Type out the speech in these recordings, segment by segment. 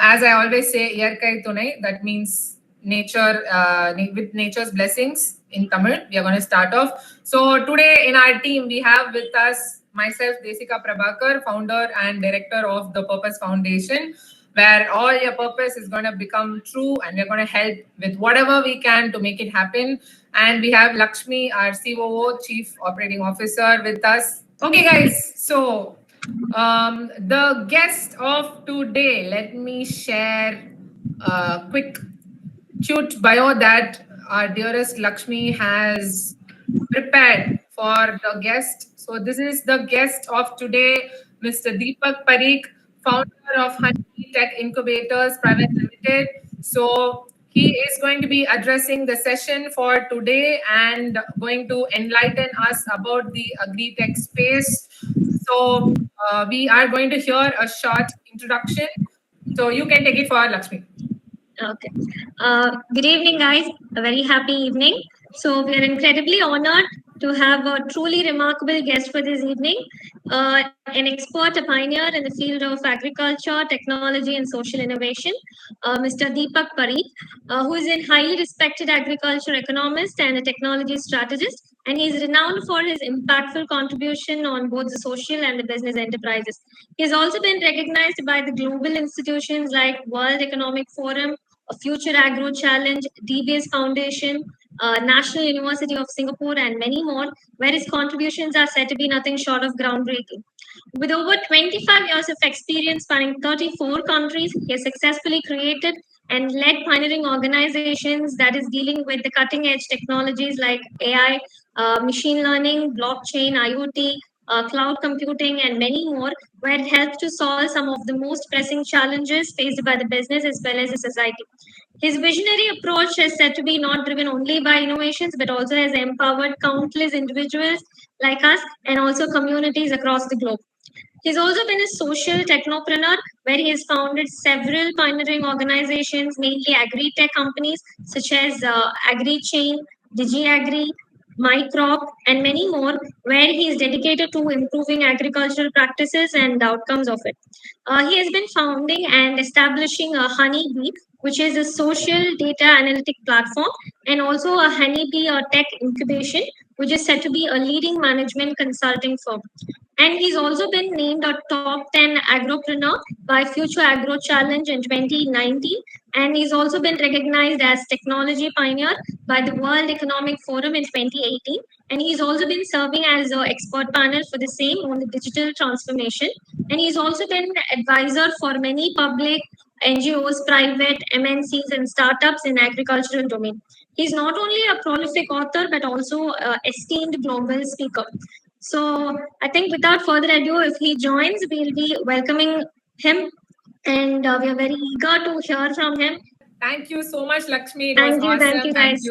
As I always say, Iyarkai Tunai, that means nature, with nature's blessings in Tamil. We are going to start off. So today in our team, we have with us myself, Desika Prabhakar, founder and director of the Purpose Foundation, where all your purpose is going to become true and we're going to help with whatever we can to make it happen. And we have Lakshmi, our COO, Chief Operating Officer, with us. Okay, guys. So the guest of today, let me share a quick cute bio that our dearest Lakshmi has prepared for the guest. So this is the guest of today, Mr. Deepak Pareek, founder of HnyB Tech-Incubators Pvt. So he is going to be addressing the session for today and going to enlighten us about the AgriTech space. So we are going to hear a short introduction. So you can take it for Lakshmi. Okay. Good evening, guys. A very happy evening. So we are incredibly honored to have a truly remarkable guest for this evening, an expert, a pioneer in the field of agriculture, technology, and social innovation, Mr. Deepak Pareek, who is a highly respected agriculture economist and a technology strategist, and he is renowned for his impactful contribution on both the social and the business enterprises. He has also been recognized by the global institutions like World Economic Forum, Future Agro Challenge, DBS Foundation, National University of Singapore, and many more, where his contributions are said to be nothing short of groundbreaking. With over 25 years of experience spanning 34 countries, he has successfully created and led pioneering organizations that is dealing with the cutting edge technologies like AI, machine learning, blockchain, IoT, cloud computing, and many more, where it helps to solve some of the most pressing challenges faced by the business as well as the society. His visionary approach is said to be not driven only by innovations, but also has empowered countless individuals like us and also communities across the globe. He's also been a social technopreneur where he has founded several pioneering organizations, mainly agri-tech companies such as AgriChain, DigiAgri, MyCrop, and many more, where he is dedicated to improving agricultural practices and outcomes of it. He has been founding and establishing a HnyB, which is a social data analytic platform, and also a HnyB Tech Incubation, which is said to be a leading management consulting firm. And he's also been named a top 10 agropreneur by Future Agro Challenge in 2019. And he's also been recognized as technology pioneer by the World Economic Forum in 2018. And he's also been serving as an expert panel for the same on the digital transformation. And he's also been advisor for many public NGOs, private MNCs, and startups in agricultural domain. He's not only a prolific author but also an esteemed global speaker. So I think without further ado, if he joins, we'll be welcoming him, and we are very eager to hear from him. Thank you so much, Lakshmi. It was awesome. Thank you, guys.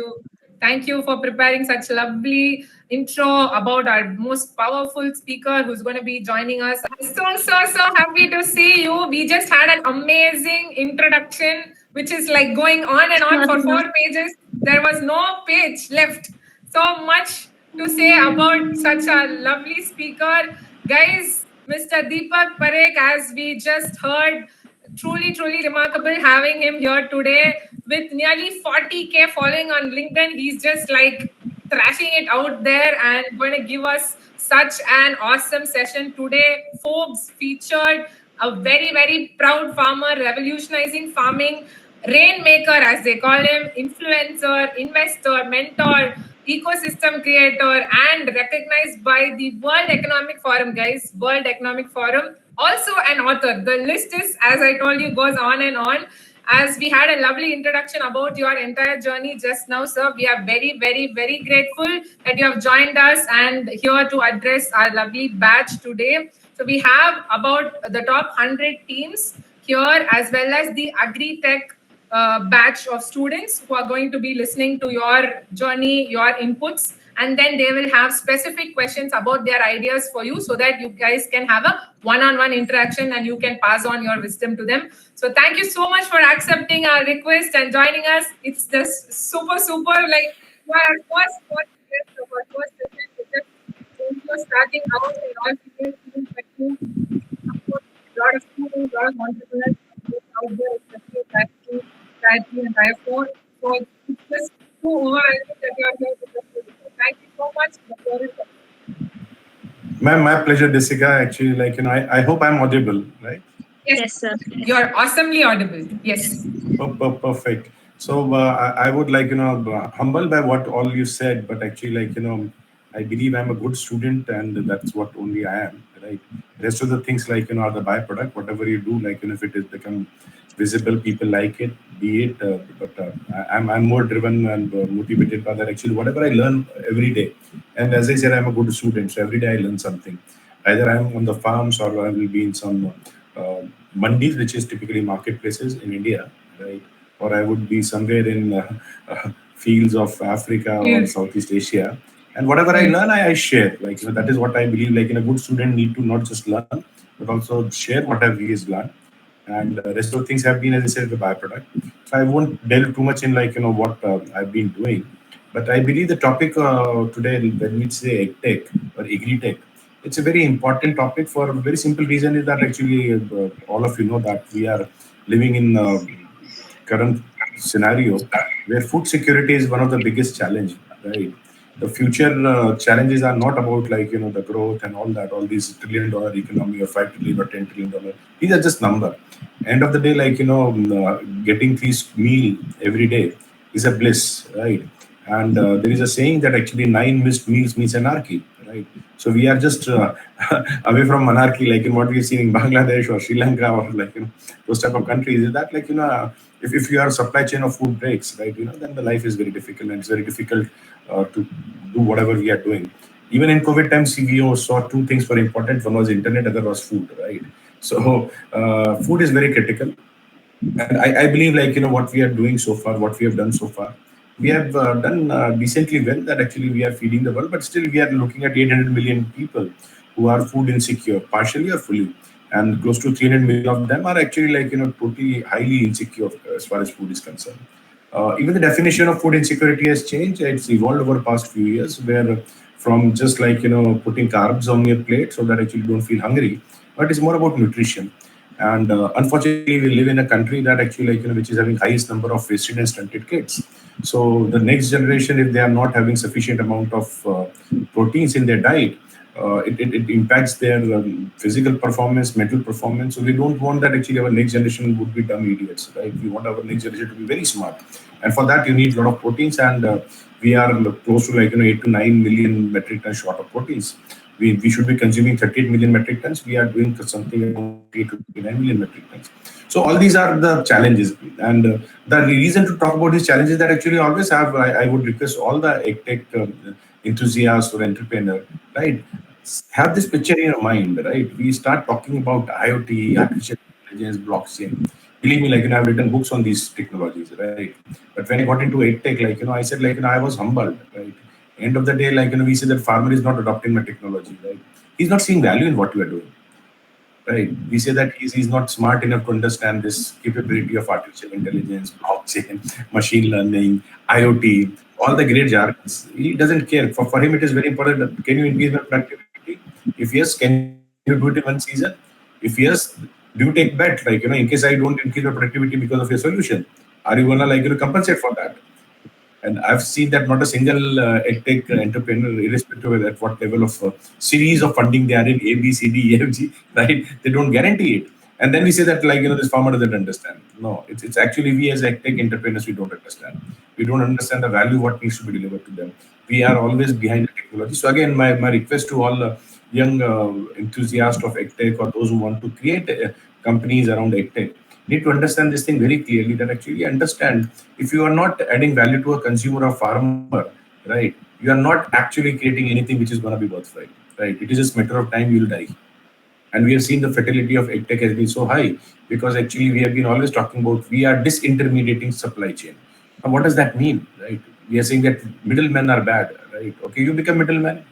Thank you for preparing such lovely intro about our most powerful speaker who's going to be joining us. So happy to see you. We just had an amazing introduction, which is like going on and on for 4 pages. There was no page left. So much to say about such a lovely speaker. Guys, Mr. Deepak Pareek, as we just heard, truly remarkable having him here today with nearly 40K following on LinkedIn. He's just like thrashing it out there and going to give us such an awesome session today. Forbes featured a very proud farmer revolutionizing farming, rainmaker as they call him, influencer, investor, mentor, ecosystem creator, and recognized by the World Economic Forum, guys. World Economic Forum. Also an author. The list is, as I told you, goes on and on. As we had a lovely introduction about your entire journey just now, sir, we are very grateful that you have joined us and here to address our lovely batch today. So we have about the top 100 teams here, as well as the AgriTech batch of students who are going to be listening to your journey, your inputs, and then they will have specific questions about their ideas for you so that you guys can have a one-on-one interaction and you can pass on your wisdom to them. So thank you so much for accepting our request and joining us. It's just super like you are our first guest of our first session. It's just starting out in all fields, a lot of students, a lot of entrepreneurs out there, especially Tier 2 and Tier 4. So it's just too overwhelming that you are here to just. Thank you so much. The floor is yours. My pleasure, Jessica. Actually, I hope I'm audible, right? Yes, Yes, sir. you're awesomely audible. Yes. Perfect. So I would humbled by what all you said, but actually I believe I'm a good student, and that's what only I am, right? Rest of the things are the byproduct. Whatever you do, if it is become visible, people like it, be it. I'm more driven and motivated by that. Actually, whatever I learn every day, and as I said, I'm a good student, so every day I learn something. Either I'm on the farms or I will be in some uh, mandis, which is typically marketplaces in India, right? Or I would be somewhere in fields of Africa or Yes. Southeast Asia. And whatever I learn, I share. That is what I believe. A good student need to not just learn, but also share whatever he has learned. And rest of things have been, as I said, the byproduct. So I won't delve too much in what I've been doing. But I believe the topic today, when we say tech or agri-tech, it's a very important topic for a very simple reason is that actually all of you know that we are living in current scenario where food security is one of the biggest challenge, right? The future challenges are not about the growth and all that, all these $1 trillion economy or $5 trillion or $10 trillion. These are just number. End of the day, getting this meal every day is a bliss, right? And there is a saying that actually 9 missed meals means anarchy, right? So we are just away from monarchy, like in what we've seen in Bangladesh or Sri Lanka or those type of countries. Is that if your supply chain of food breaks, right, then the life is very difficult, and it's very difficult to do whatever we are doing. Even in COVID times, we saw two things were important. One was internet, other was food, right? So food is very critical, and I believe what we are doing so far, what we have done so far, we have done decently well. That actually we are feeding the world, but still we are looking at 800 million people who are food insecure, partially or fully, and close to 300 million of them are actually totally highly insecure as far as food is concerned. Even the definition of food insecurity has changed. It's evolved over the past few years, where from just putting carbs on your plate so that actually you don't feel hungry, but it's more about nutrition. And unfortunately, we live in a country that actually which is having highest number of wasted and stunted kids. So the next generation, if they are not having sufficient amount of proteins in their diet, it impacts their physical performance, mental performance. So we don't want that actually our next generation would be dumb idiots, right? We want our next generation to be very smart, and for that you need a lot of proteins. And we are close to 8 to 9 million metric tons short of proteins. We should be consuming 38 million metric tons. We are doing something around 8 to 9 million metric tons. So all these are the challenges, and the reason to talk about these challenges that actually always have. I would request all the tech enthusiasts or entrepreneur, right? Have this picture in your mind, right? We start talking about IoT, artificial intelligence, blockchain. Believe me, I've written books on these technologies, right? But when I got into tech, I said, I was humbled, right? End of the day, we say that farmer is not adopting my technology, right? He's not seeing value in what we are doing, right? We say that he's not smart enough to understand this capability of artificial intelligence, blockchain, machine learning, IoT, all the great jargons. He doesn't care. For him, it is very important that can you increase my productivity? If yes, can you do it in one season? If yes, do you take bet? In case I don't increase my productivity because of your solution, are you gonna compensate for that? And I've seen that not a single edtech entrepreneur, irrespective of at what level of series of funding they are in, A, B, C, D, E, F, G, right? They don't guarantee it. And then we say that this farmer doesn't understand. No, it's actually we as edtech entrepreneurs, we don't understand. We don't understand the value what needs to be delivered to them. We are always behind the technology. So again, my request to all young enthusiasts of edtech or those who want to create companies around edtech, need to understand this thing very clearly, that actually understand if you are not adding value to a consumer or farmer, right, you are not actually creating anything which is going to be worthwhile, right? It is just matter of time you'll die. And we have seen the fertility of edtech has been so high because actually we have been always talking about we are disintermediating supply chain. Now, what does that mean, right? We are saying that middlemen are bad, right? Okay, you become middleman.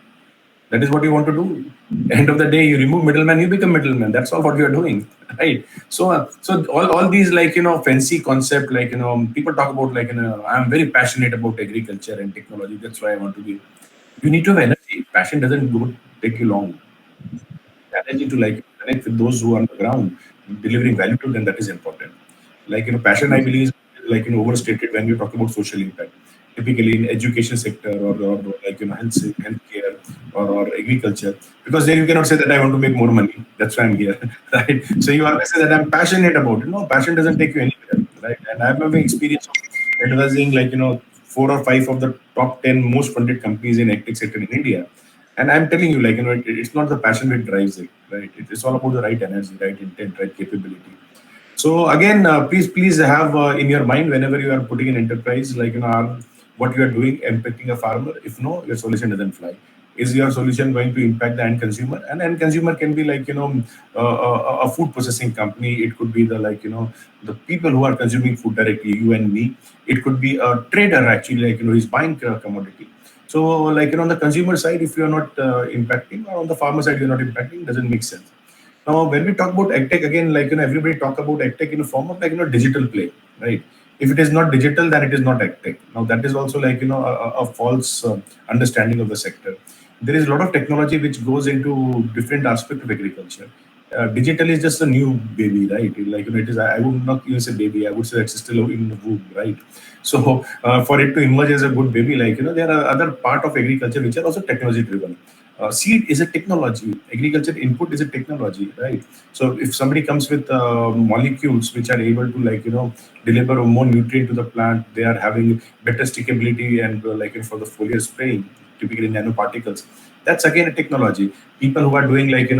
That is what you want to do. End of the day, you remove middleman, you become middleman. That's all what you are doing, right? So all these fancy concept, people talk about I'm very passionate about agriculture and technology. That's why I want to be. You need to have energy. Passion doesn't take you long. Energy to connect with those who are on the ground, delivering value to them. That is important. Like, passion, I believe, is like, overstated when we talk about social impact. Typically in education sector or like, healthcare or agriculture, because there you cannot say that I want to make more money. That's why I'm here, right? So you always say that I'm passionate about it. No, passion doesn't take you anywhere, right? And I'm having experience of advising, like, 4 or 5 of the top 10 most funded companies in agtech sector in India. And I'm telling you, like, it's not the passion that drives it, right? It's all about the right energy, right intent, right capability. So again, please have in your mind whenever you are putting an enterprise, like, what you are doing impacting a farmer. If no, your solution doesn't fly. Is your solution going to impact the end consumer? And end consumer can be like, a food processing company. It could be the, like, the people who are consuming food directly, you and me. It could be a trader actually, like, he's buying a commodity. So, like, on the consumer side, if you are not impacting, or on the farmer side you're not impacting, doesn't make sense. Now, when we talk about agtech, again, like, everybody talk about agtech in a form of, like, digital play, right? If it is not digital, then it is not agtech. Now, that is also, like, a false understanding of the sector. There is a lot of technology which goes into different aspects of agriculture. Digital is just a new baby, right? Like, it is. I would not even say baby. I would say it's still in the womb, right? So, for it to emerge as a good baby, like, there are other part of agriculture which are also technology driven. Seed is a technology. Agriculture input is a technology, right? So if somebody comes with molecules which are able to, like, deliver more nutrient to the plant, they are having better stickability and like, for the foliar spraying, typically nanoparticles. That's again a technology. People who are doing, like,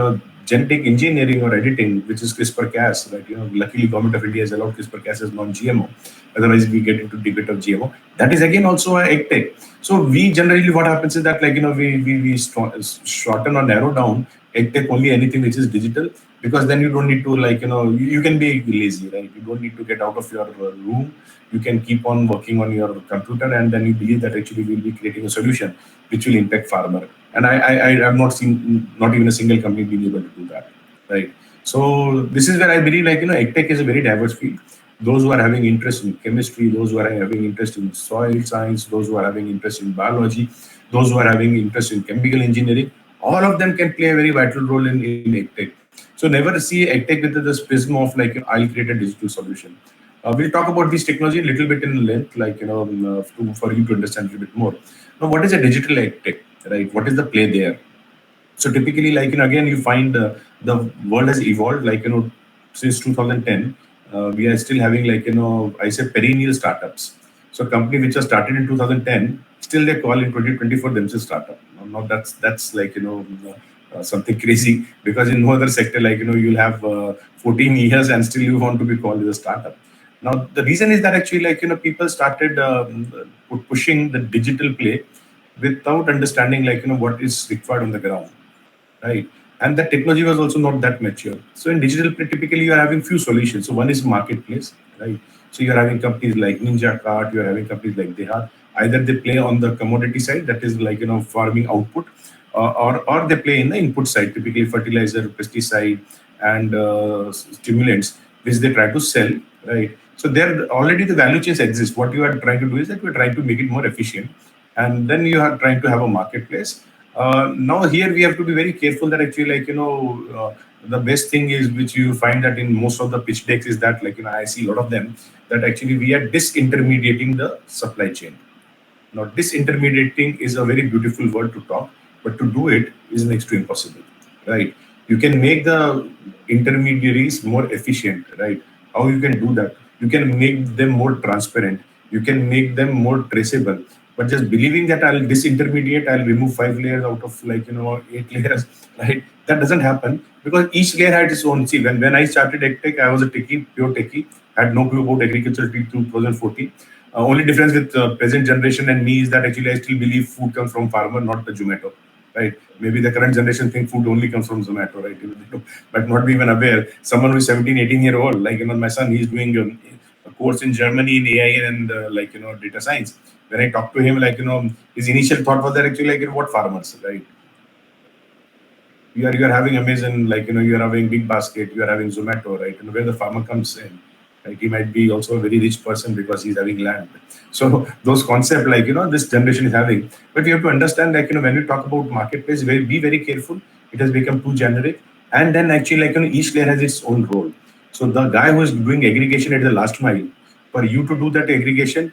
genetic engineering or editing, which is CRISPR-Cas, right? Luckily, Government of India has allowed CRISPR-Cas as non-GMO. Otherwise, we get into debate of GMO. That is again also a tech. So we generally, what happens is that, like, we shorten or narrow down tech only anything which is digital, because then you don't need to, like, you can be lazy, right? You don't need to get out of your room. You can keep on working on your computer, and then you believe that actually we'll be creating a solution which will impact farmer. And I have not seen not even a single company being able to do that, right? So this is where I believe, like, tech is a very diverse field. Those who are having interest in chemistry, those who are having interest in soil science, those who are having interest in biology, those who are having interest in chemical engineering, all of them can play a very vital role in EdTech. So never see EdTech with this prism of, like, I'll create a digital solution. We'll talk about this technology a little bit in length, like, for you to understand a little bit more. Now, what is a digital EdTech, right? What is the play there? So typically, like, again, you find the world has evolved, like, since 2010. We are still having, like, I say perennial startups. So company which was started in 2010, still they call in 2024 themselves startup. Now that's like, something crazy, because in no other sector, like, you'll have 14 years and still you want to be called as a startup. Now the reason is that actually, like, people started pushing the digital play without understanding, like, what is required on the ground, right? And the technology was also not that mature. So in digital play, typically you are having few solutions. So one is marketplace, right? So you're having companies like Ninja Cart, you're having companies like Dehat. Either they play on the commodity side, that is, like, farming output, or they play in the input side, typically fertilizer, pesticide, and stimulants, which they try to sell, right? So there already the value chains exist. What you are trying to do is that we're trying to make it more efficient, and then you are trying to have a marketplace. Now here we have to be very careful that actually, like, the best thing is, which you find that in most of the pitch decks, is that, like, I see a lot of them, that actually we are disintermediating the supply chain. Now, disintermediating is a very beautiful word to talk, but to do it is next to impossible, right? You can make the intermediaries more efficient, right? How you can do that? You can make them more transparent. You can make them more traceable. But just believing that I'll disintermediate, I'll remove 5 layers out of, like, 8 layers, right? That doesn't happen, because each layer had its own. See, when I started AgTech, I was a techie, pure techie, had no clue about agriculture till 2014. Only difference with present generation and me is that actually I still believe food comes from farmer, not the Zomato, right? Maybe the current generation think food only comes from Zomato, right? But not be even aware. Someone who is 17, 18-year-old, like, my son, he's doing a course in Germany in AI and like, data science. When I talk to him, like, his initial thought was that actually, like, what farmers, right? You're having Amazon, like, you're having Big Basket, you're having Zomato, right? And where the farmer comes in, right? He might be also a very rich person because he's having land. So those concepts, like, this generation is having. But you have to understand, like, when we talk about marketplace, be very careful. It has become too generic. And then actually, like, each layer has its own role. So the guy who is doing aggregation at the last mile, for you to do that aggregation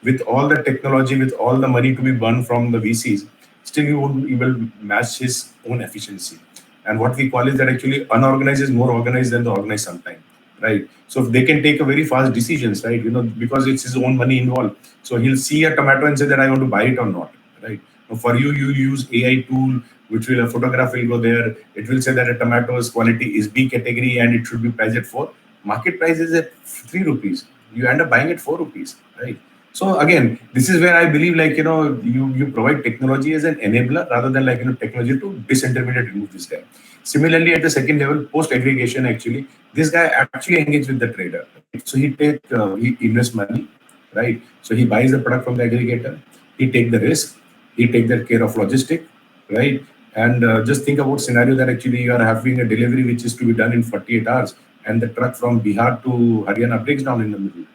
with all the technology, with all the money to be burned from the VCs, still you won't even match his own efficiency. And what we call is that actually unorganized is more organized than the organized sometimes, right? So if they can take a very fast decisions, right? Because it's his own money involved. So he'll see a tomato and say that I want to buy it or not, right? Now for you, you use AI tool, which will a photograph will go there. It will say that a tomato's quality is B category and it should be priced at 4. Market price is at 3 rupees. You end up buying at 4 rupees, right? So again, this is where I believe you provide technology as an enabler rather than technology to disintermediate remove this guy. Similarly, at the second level, post aggregation, actually, this guy actually engages with the trader. Right? So he invests money, right? So he buys the product from the aggregator. He take the risk. He take the care of logistic, right? And just think about scenario that actually you are having a delivery which is to be done in 48 hours, and the truck from Bihar to Haryana breaks down in the middle.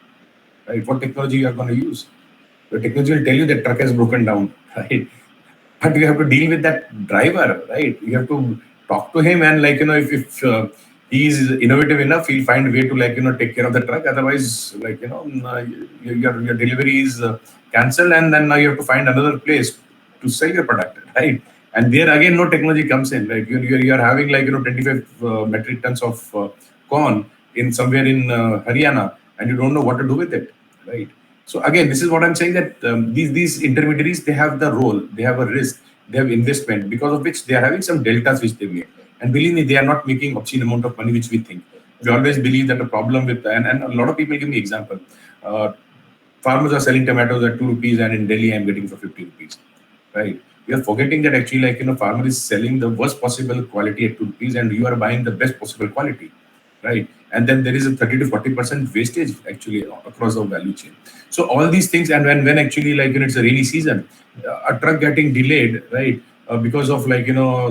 Right? What technology you are going to use? The technology will tell you that truck has broken down, right? But you have to deal with that driver, right? You have to talk to him, and if he is innovative enough, he'll find a way to take care of the truck. Otherwise, your delivery is cancelled, and then now you have to find another place to sell your product, right? And there again, no technology comes in. Like you are having 25 metric tons of corn in somewhere in Haryana, and you don't know what to do with it, right? So again, this is what I'm saying, that these intermediaries, they have the role, they have a risk, they have investment, because of which they are having some deltas which they make. And believe me, they are not making obscene amount of money which we think. We always believe that the problem with, and a lot of people give me example. Farmers are selling tomatoes at 2 rupees, and in Delhi I'm getting for 50 rupees, right? We are forgetting that actually farmer is selling the worst possible quality at 2 rupees, and you are buying the best possible quality, right? And then there is a 30 to 40% wastage actually across the value chain. So all these things, and when actually it's a rainy season, a truck getting delayed, right? Because of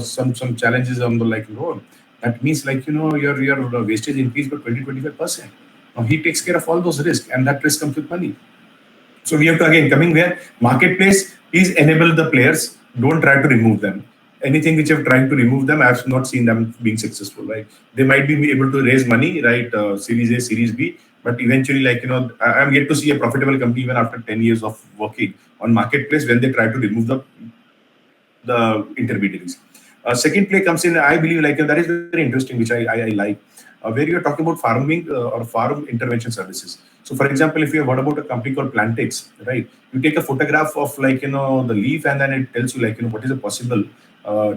some challenges on the road, that means your wastage increased by 20-25%. Now he takes care of all those risks, and that risk comes with money. So we have to again coming where marketplace is enable the players. Don't try to remove them. Anything which have trying to remove them, I've not seen them being successful. Right? They might be able to raise money, right? Series A, Series B, but eventually, I'm yet to see a profitable company even after 10 years of working on marketplace when they try to remove the intermediaries. Second play comes in. I believe that is very interesting, which I like. Where you are talking about farming or farm intervention services. So, for example, if you have heard about a company called Plantix, right? You take a photograph of the leaf, and then it tells you what is a possible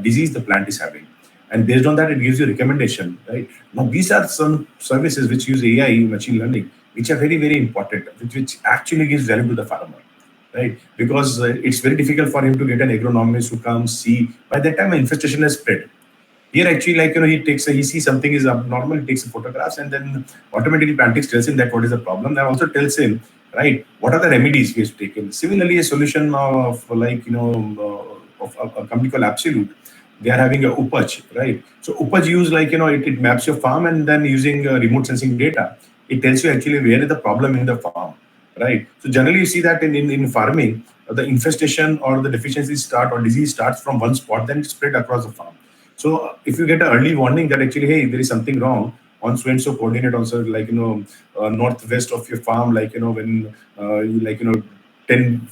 disease the plant is having, and based on that, it gives you recommendation, right? Now, these are some services which use AI, machine learning, which are very, very important, which actually gives value to the farmer, right? Because it's very difficult for him to get an agronomist who comes see. By that time, infestation has spread. Here, actually, he sees something is abnormal, he takes photographs, and then automatically Plantix tells him that what is the problem, and also tells him, right, what are the remedies he has taken. Similarly, a solution of of a company called Absolute, they are having a Upaj, right? So Upaj use it maps your farm, and then using remote sensing data, it tells you actually where is the problem in the farm, right? So generally, you see that in farming, the infestation or the deficiency start or disease starts from one spot, then it's spread across the farm. So if you get an early warning that actually, hey, there is something wrong, on so and so coordinate also, northwest of your farm, when you 10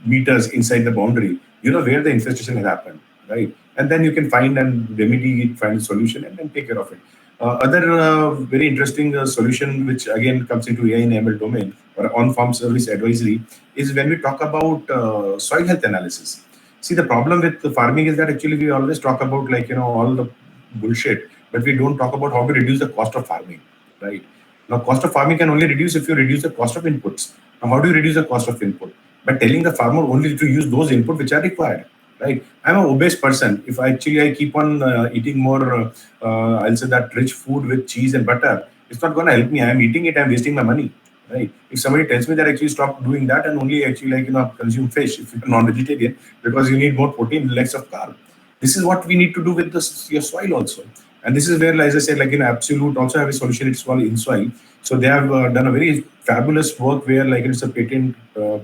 meters inside the boundary, where the infestation has happened, right? And then you can find and remedy it, find a solution, and then take care of it. Other very interesting solution, which again comes into AI-enabled domain or on-farm service advisory, is when we talk about soil health analysis. See, the problem with the farming is that actually we always talk about all the bullshit, but we don't talk about how to reduce the cost of farming, right? Now, cost of farming can only reduce if you reduce the cost of inputs. Now, how do you reduce the cost of input? By telling the farmer only to use those inputs which are required, right? I'm an obese person. If I keep on eating more, I'll say that rich food with cheese and butter, it's not going to help me. I'm eating it, I'm wasting my money. Right. If somebody tells me that actually stop doing that and only actually consume fish if you're non-vegetarian because you need more protein, less of carb. This is what we need to do with your soil also. And this is where, as I said, Absolute also have a solution. It's called InSoil. So they have done a very fabulous work where it's a patent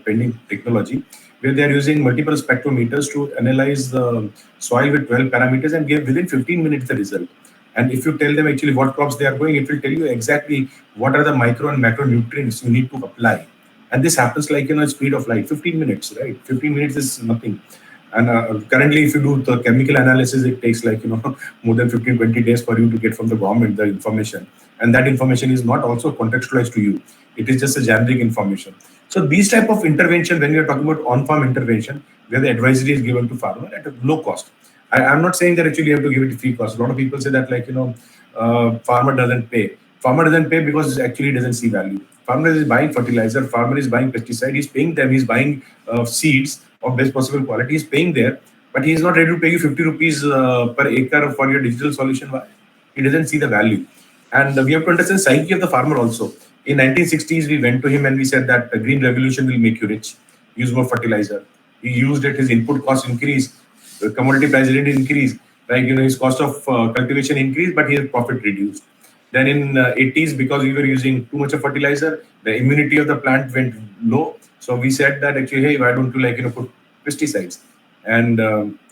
pending technology where they are using multiple spectrometers to analyze the soil with 12 parameters and give within 15 minutes the result. And if you tell them actually what crops they are growing, it will tell you exactly what are the micro and macro nutrients you need to apply. And this happens like, speed of light, 15 minutes, right? 15 minutes is nothing. And currently, if you do the chemical analysis, it takes like, more than 15, 20 days for you to get from the government the information. And that information is not also contextualized to you. It is just a generic information. So these type of intervention, when we are talking about on-farm intervention, where the advisory is given to farmer at a low cost. I'm not saying that actually you have to give it free cost. A lot of people say that like, farmer doesn't pay. Farmer doesn't pay because actually doesn't see value. Farmer is buying fertilizer, farmer is buying pesticide, he's paying them, he's buying seeds of best possible quality, he's paying there, but he is not ready to pay you 50 rupees per acre for your digital solution. Why? He doesn't see the value. And we have to understand the psyche of the farmer also. In 1960s, we went to him and we said that the green revolution will make you rich. Use more fertilizer. He used it, his input cost increased, the commodity price didn't increase, right? His cost of cultivation increased, but his profit reduced. Then in 80s, because we were using too much of fertilizer, the immunity of the plant went low. So we said that actually, hey, why don't you put pesticides? And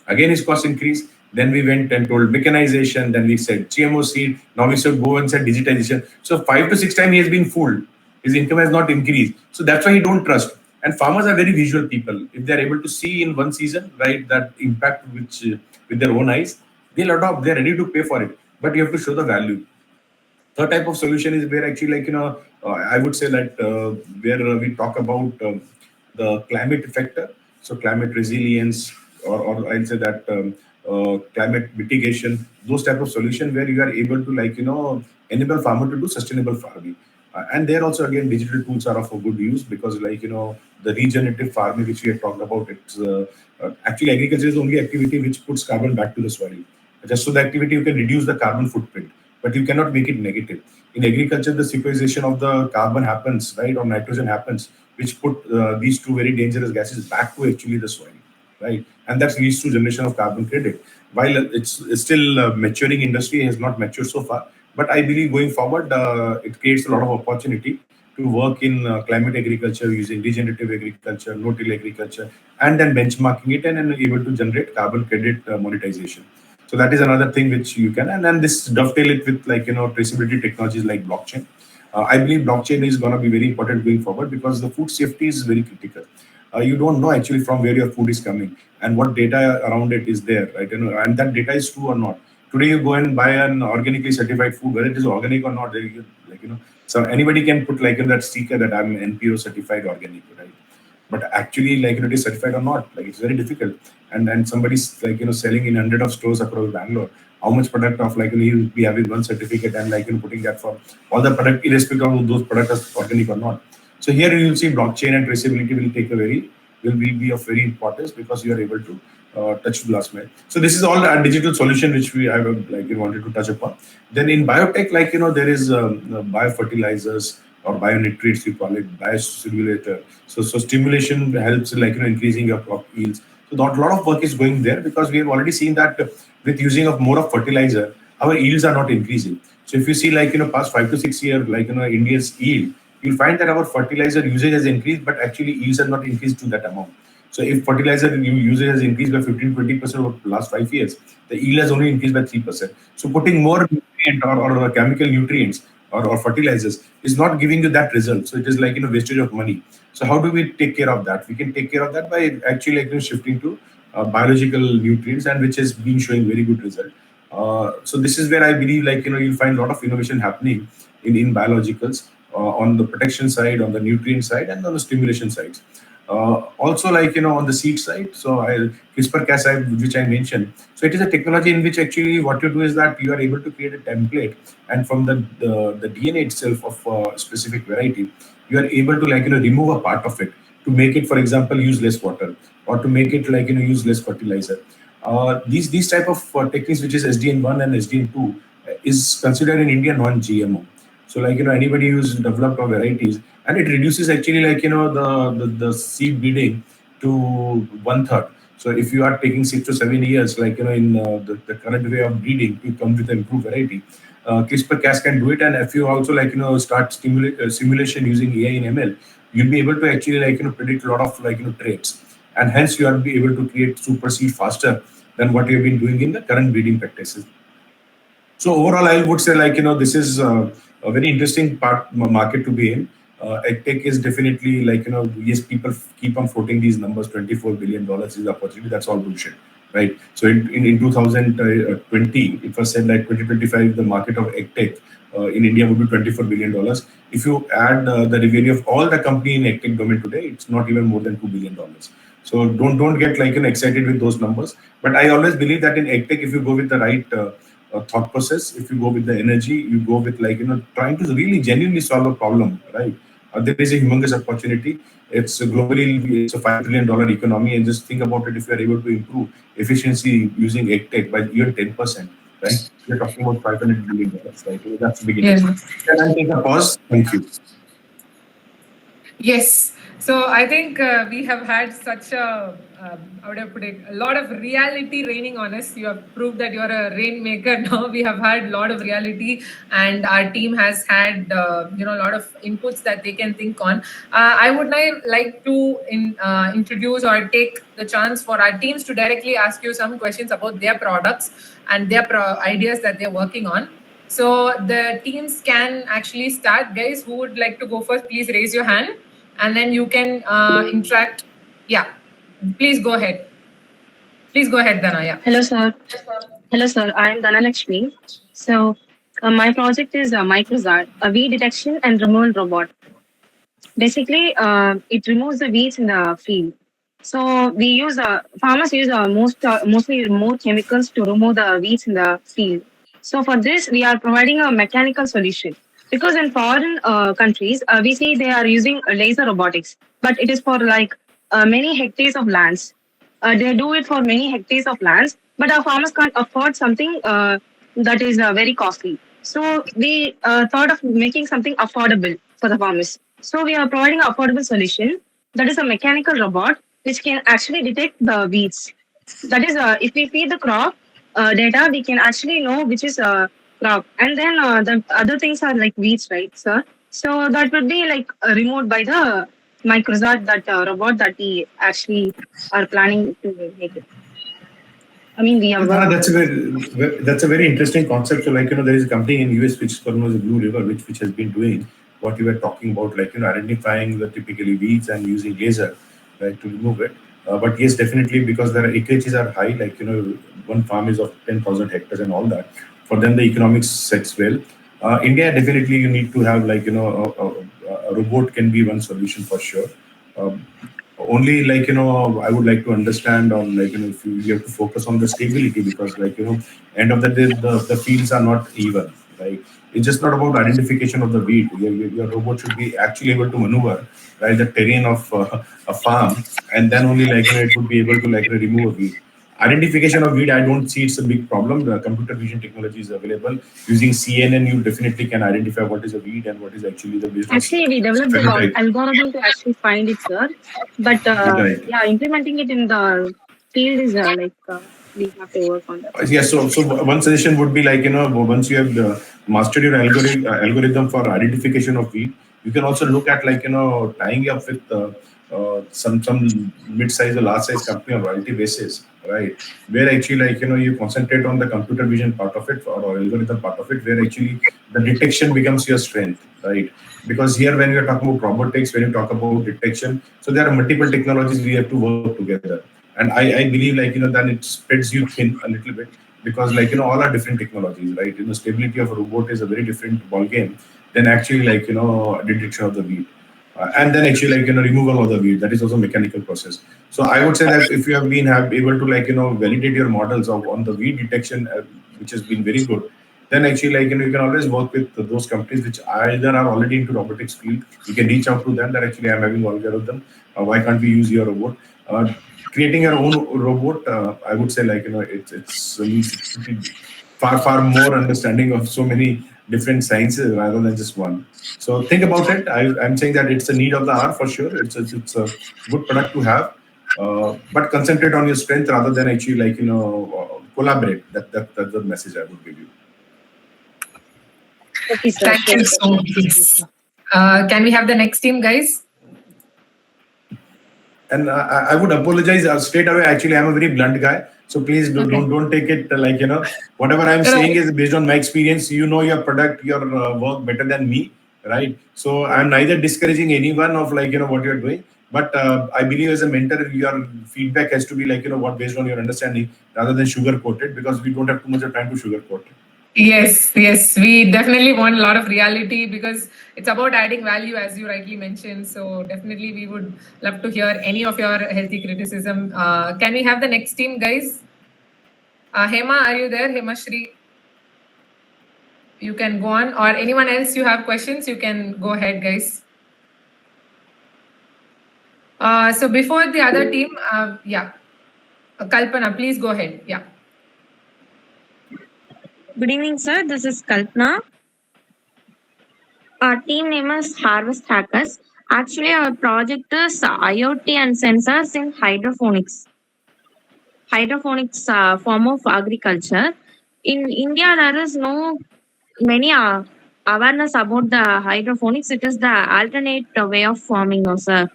again, his cost increased. Then we went and told mechanization. Then we said GMO seed. Now we should go and said digitization. So 5 to 6 times he has been fooled. His income has not increased. So that's why he don't trust. And farmers are very visual people. If they're able to see in one season, right, that impact which with their own eyes, they'll adopt. They're ready to pay for it. But you have to show the value. Third type of solution is where actually I would say that where we talk about the climate factor. So climate resilience, or I'll say that climate mitigation, those type of solution where you are able to enable farmer to do sustainable farming. And there also again digital tools are of a good use, because the regenerative farming which we have talked about, it's actually agriculture is the only activity which puts carbon back to the soil. Just so the activity you can reduce the carbon footprint, but you cannot make it negative. In agriculture, the sequestration of the carbon happens, right, or nitrogen happens, which put these two very dangerous gases back to actually the soil, right? And that leads to generation of carbon credit. While it's still maturing industry, has not matured so far, but I believe going forward, it creates a lot of opportunity to work in climate agriculture using regenerative agriculture, no-till agriculture, and then benchmarking it and able to generate carbon credit monetization. So that is another thing which you can, and then this dovetail it with traceability technologies like blockchain. I believe blockchain is going to be very important going forward, because the food safety is very critical. You don't know actually from where your food is coming and what data around it is there, right? And that data is true or not. Today you go and buy an organically certified food, whether it is organic or not. So anybody can put that sticker that I'm NPO certified organic, right? But actually it is certified or not, it's very difficult. And somebody's selling in 100 of stores across Bangalore. How much product of he will be having one certificate and putting that for all the product, irrespective of those products are organic or not. So here you will see blockchain and traceability will be of very importance, because you are able to touch the last mile. So this is all a digital solution which we have wanted to touch upon. Then in biotech, there is biofertilizers or bionutrients, we call it, biostimulator. So stimulation helps increasing your crop yields. So a lot of work is going there, because we have already seen that with using of more of fertilizer, our yields are not increasing. So if you see past 5 to 6 years, India's yield, you'll find that our fertilizer usage has increased, but actually yields are not increased to that amount. So if fertilizer usage has increased by 15-20% over the last 5 years, the yield has only increased by 3%. So putting more nutrient or chemical nutrients or fertilizers is not giving you that result. So it is wastage of money. So how do we take care of that? We can take care of that by actually shifting to biological nutrients, and which has been showing very good result. So this is where I believe you'll find a lot of innovation happening in biologicals on the protection side, on the nutrient side, and on the stimulation side. Also on the seed side, so CRISPR-Cas9, which I mentioned. So it is a technology in which actually what you do is that you are able to create a template, and from the DNA itself of a specific variety, you are able to remove a part of it to make it, for example, use less water, or to make it use less fertilizer. These type of techniques, which is SDN1 and SDN2, is considered in India non-GMO. So anybody who's developed our varieties, and it reduces actually the seed breeding to 1/3. So if you are taking 6 to 7 years, in the current way of breeding to come with an improved variety, CRISPR-Cas can do it. And if you also start simulation using AI and ML, you'll be able to actually predict a lot of traits, and hence you will be able to create super seed faster than what you've been doing in the current breeding practices. So overall, I would say this is a very interesting market to be in. EdTech is definitely yes, people keep on floating these numbers. $24 billion is the opportunity. That's all bullshit, right? So in 2020, it was said 2025 the market of EdTech in India would be $24 billion. If you add the revenue of all the company in EdTech domain today, it's not even more than $2 billion. So don't get excited with those numbers. But I always believe that in EdTech, if you go with the right thought process, if you go with the energy, you go with trying to really genuinely solve a problem, right? There is a humongous opportunity. It's globally, it's a $5 trillion economy, and just think about it. If you are able to improve efficiency using EdTech by even 10%, right? We're talking about $500 billion, right? That's a big industry. Can I take a pause? Thank you. Yes. So I think we have had such a, how would I put it, a lot of reality raining on us. You have proved that you're a rainmaker now. We have had a lot of reality, and our team has had, a lot of inputs that they can think on. I would now like to introduce or take the chance for our teams to directly ask you some questions about their products and their ideas that they're working on. So the teams can actually start. Guys, who would like to go first? Please raise your hand, and then you can interact. Yeah, please go ahead. Please go ahead, Dana. Yeah. Hello, sir. Hello, sir. I am Dana Lakshmi. So, my project is Microzard, a weed detection and removal robot. Basically, it removes the weeds in the field. So, we use farmers use mostly more chemicals to remove the weeds in the field. So, for this, we are providing a mechanical solution. Because in foreign countries, we see they are using laser robotics, but it is for many hectares of lands. They do it for many hectares of lands, but our farmers can't afford something that is very costly. So we thought of making something affordable for the farmers. So we are providing an affordable solution that is a mechanical robot which can actually detect the weeds. That is, if we feed the crop data, we can actually know which is a crop. And then the other things are like weeds, right, sir? So that would be removed by the Microzard, that robot that we actually are planning to make it. I mean, we have. That's a very interesting concept. So, there is a company in US which is called the Blue River, which has been doing what you were talking about, identifying the typically weeds and using laser, right, to remove it. But yes, definitely, because their acreages are high, one farm is of 10,000 hectares and all that. For them, the economics sets well. India, definitely, you need to have a robot can be one solution for sure. Only I would like to understand on if you have to focus on the stability, because end of the day the fields are not even, right? It's just not about identification of the weed. Your robot should be actually able to maneuver, right, the terrain of a farm, and then only it would be able to remove a weed. Identification of weed, I don't see it's a big problem. The computer vision technology is available. Using CNN, you definitely can identify what is a weed and what is actually the business. Actually, we developed the algorithm to actually find it, sir. But yeah, implementing it in the field is we have to work on that. Yeah, so one suggestion would be once you have mastered your algorithm for identification of weed, you can also look at tying up with some mid-size or large-size company on royalty basis, right? Where actually you concentrate on the computer vision part of it or algorithm part of it, where actually the detection becomes your strength, right? Because here when we are talking about robotics, when you talk about detection, so there are multiple technologies we have to work together. And I believe then it spreads you thin a little bit, because all are different technologies, right? Stability of a robot is a very different ball game than actually detection of the weed. And then actually removal of the weed, that is also a mechanical process. So I would say that if you have been able to validate your models on the weed detection, which has been very good, then actually you can always work with those companies which either are already into robotics field. You can reach out to them that actually I'm having algorithm. Why can't we use your robot? Creating your own robot, I would say it's far more understanding of so many different sciences rather than just one. So think about it. I'm saying that it's a need of the hour for sure. It's a good product to have, but concentrate on your strength rather than actually collaborate. That's the message I would give you. Okay, sir. Thank you so much. Can we have the next team, guys? And I would apologize straight away. Actually, I'm a very blunt guy, so please don't take it like whatever I'm saying is based on my experience. You know your product, your work better than me, right? So I'm neither discouraging anyone of what you're doing, but I believe as a mentor, your feedback has to be what based on your understanding rather than sugar coated, because we don't have too much of time to sugar coat it. Yes, we definitely want a lot of reality because it's about adding value, as you rightly mentioned. So definitely we would love to hear any of your healthy criticism. Can we have the next team, guys? Hema, are you there? Hema Shri? You can go on, or anyone else you have questions, you can go ahead, guys. So before the other team, Kalpana, please go ahead. Yeah. Good evening, sir. This is Kalpana. Our team name is Harvest Hackers. Actually, our project is IoT and sensors in hydroponics. Hydroponics form of agriculture. In India, there is no many awareness about the hydroponics. It is the alternate way of farming, no, sir.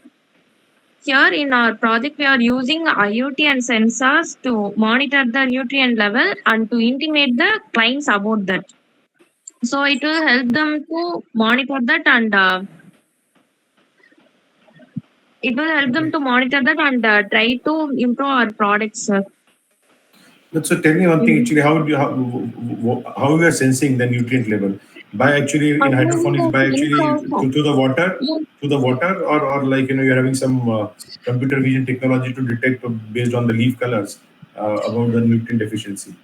Here in our project, we are using IoT and sensors to monitor the nutrient level and to intimate the clients about that. So it will help them to monitor that and try to improve our products, sir. So tell me one thing, actually, how you are sensing the nutrient level? By actually in hydroponics, by actually to the water, or you're having some computer vision technology to detect based on the leaf colors about the nutrient deficiency.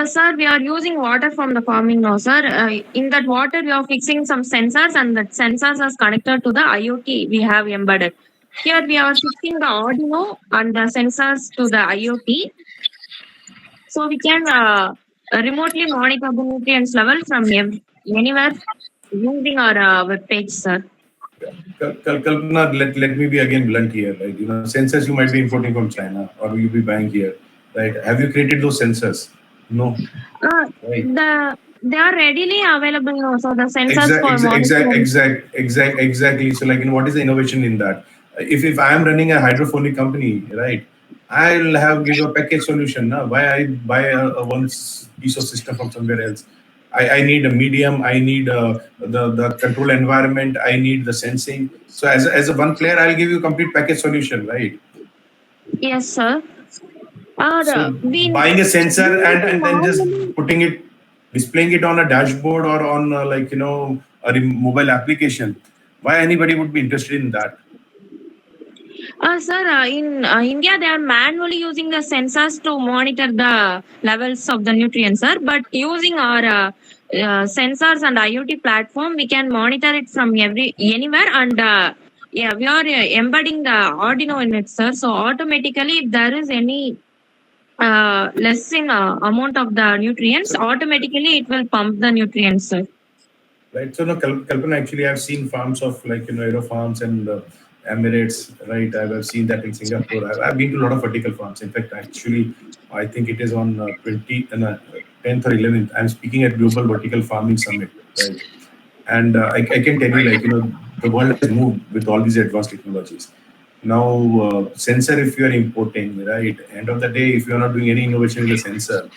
Sir, we are using water from the farming now, sir. In that water, we are fixing some sensors, and that sensors are connected to the IoT we have embedded. Here, we are fixing the Arduino and the sensors to the IoT. So we can remotely monitor the nutrients level from anywhere using our web page, sir. Kalpana, let me be again blunt here. Right? Sensors you might be importing from China or you'll be buying here. Right? Have you created those sensors? No. Right. They are readily available now. So the sensors exactly. So what is the innovation in that? If I am running a hydroponic company, right, I'll give a package solution. Now, why I buy a one piece of system from somewhere else? I need a medium. I need the control environment. I need the sensing. So as a one player, I'll give you a complete package solution, right? Yes, sir. So buying a sensor and then just displaying it on a dashboard or on a mobile application. Why anybody would be interested in that? Sir, in India, they are manually using the sensors to monitor the levels of the nutrients, sir. But using our sensors and IoT platform, we can monitor it from anywhere. And we are embedding the Arduino in it, sir. So automatically, if there is any less in amount of the nutrients, automatically it will pump the nutrients, sir. Right. So, Kalpana, actually, I've seen farms of aero farms and Emirates, right? I've seen that in Singapore. I've been to a lot of vertical farms. In fact, actually, I think it is on 10th or 11th. I'm speaking at Global Vertical Farming Summit, right? And I can tell you, the world has moved with all these advanced technologies. Now, sensor, if you are importing, right, end of the day, if you are not doing any innovation in the sensor,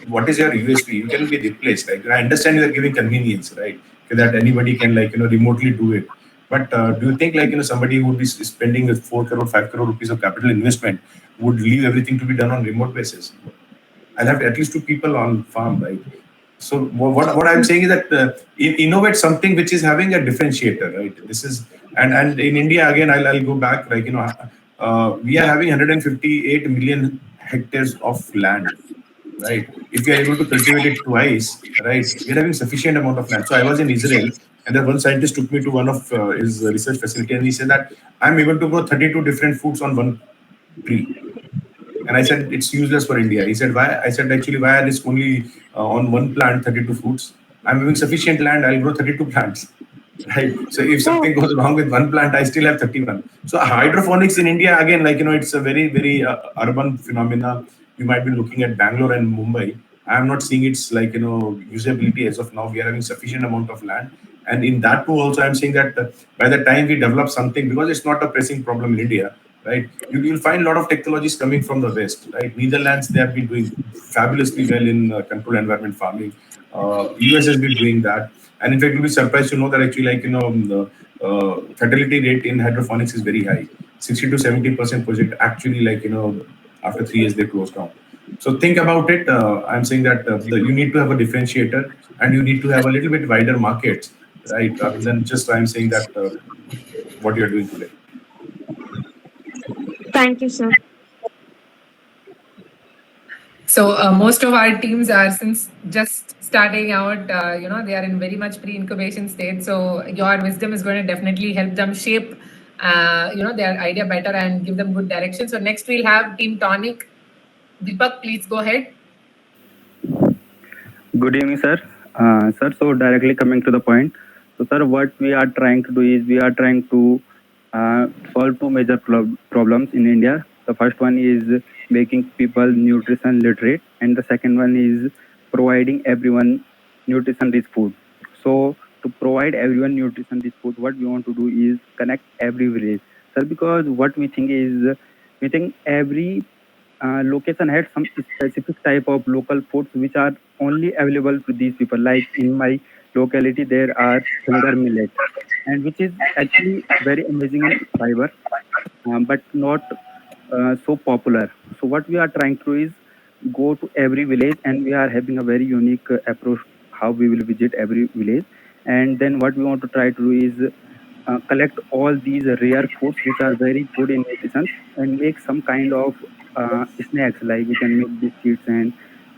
what is your USP? You can be replaced. Like, I understand you are giving convenience, right, that anybody can remotely do it. But do you think somebody who would be spending 4 crore, 5 crore rupees of capital investment would leave everything to be done on remote basis? I'll have at least 2 people on farm, right? So what I'm saying is that innovate something which is having a differentiator, right? This is and in India again, I'll go back, we are having 158 million hectares of land, right? If we are able to cultivate it twice, right, we are having sufficient amount of land. So I was in Israel, and then one scientist took me to one of his research facility, and he said that I'm able to grow 32 different fruits on one tree. And I said, it's useless for India. He said, why? I said, actually, why are this only on one plant, 32 fruits? I'm having sufficient land, I'll grow 32 plants. Right. So if something goes wrong with one plant, I still have 31. So hydroponics in India, again, it's a very, very urban phenomena. You might be looking at Bangalore and Mumbai. I'm not seeing its usability as of now. We are having sufficient amount of land. And in that too, also I'm saying that by the time we develop something, because it's not a pressing problem in India, right? You'll find a lot of technologies coming from the West, right? Netherlands, they have been doing fabulously well in controlled environment farming. US has been doing that. And in fact, you'll be surprised to know that actually, like, the fertility rate in hydroponics is very high. 60 to 70% project actually, like, after 3 years, they close down. So think about it. I'm saying that you need to have a differentiator and you need to have a little bit wider markets, right? Rather than just I'm saying that what you're doing today. Thank you, sir. So most of our teams are since just starting out, they are in very much pre-incubation state. So your wisdom is going to definitely help them shape, their idea better and give them good direction. So next we'll have Team Tonic. Deepak, please go ahead. Good evening, sir. Sir, so directly coming to the point. So, sir, what we are trying to do is we are trying to solve two major problems in India. The first one is making people nutrition literate, and the second one is providing everyone nutrition-rich food. So, to provide everyone nutrition-rich food, what we want to do is connect every village, sir. Because what we think is, we think every location had some specific type of local foods which are only available to these people. Like in my locality, there are finger millet, and which is actually very amazing in fiber, but not so popular. So what we are trying to do is go to every village, and we are having a very unique approach how we will visit every village. And then what we want to try to do is collect all these rare foods which are very good in nutrition and make some kind of snacks, like we can make biscuits and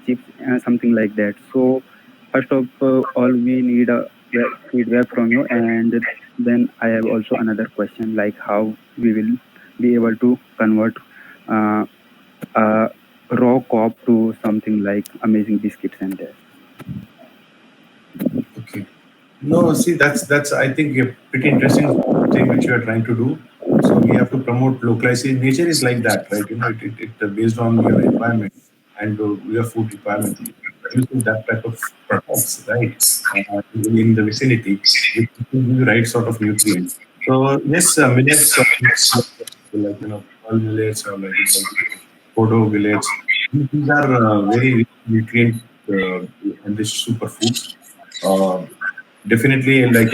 chips and something like that. So first of all, we need a feedback from you, and then I have also another question, like how we will be able to convert raw crop to something like amazing biscuits and that. Okay. No, see, that's I think a pretty interesting thing which you are trying to do. So we have to promote localization. Nature is like that, right? It based on your environment and your food requirement. Using that type of products, right, in the vicinity, which will give you right sort of nutrients. So yes, millets, like all millets or like podo millets, these are very nutrient and rich superfoods. Uh, Definitely, like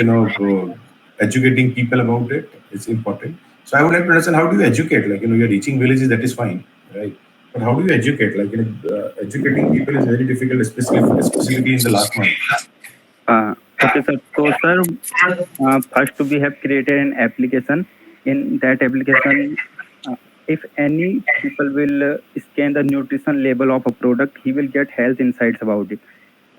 educating people about it is important. So I would like to understand, how do you educate? Like you're reaching villages, that is fine, right? But how do you educate? Like educating people is very difficult, specifically in the last month. Okay, sir. So, sir, first we have created an application. In that application, if any people will scan the nutrition label of a product, he will get health insights about it.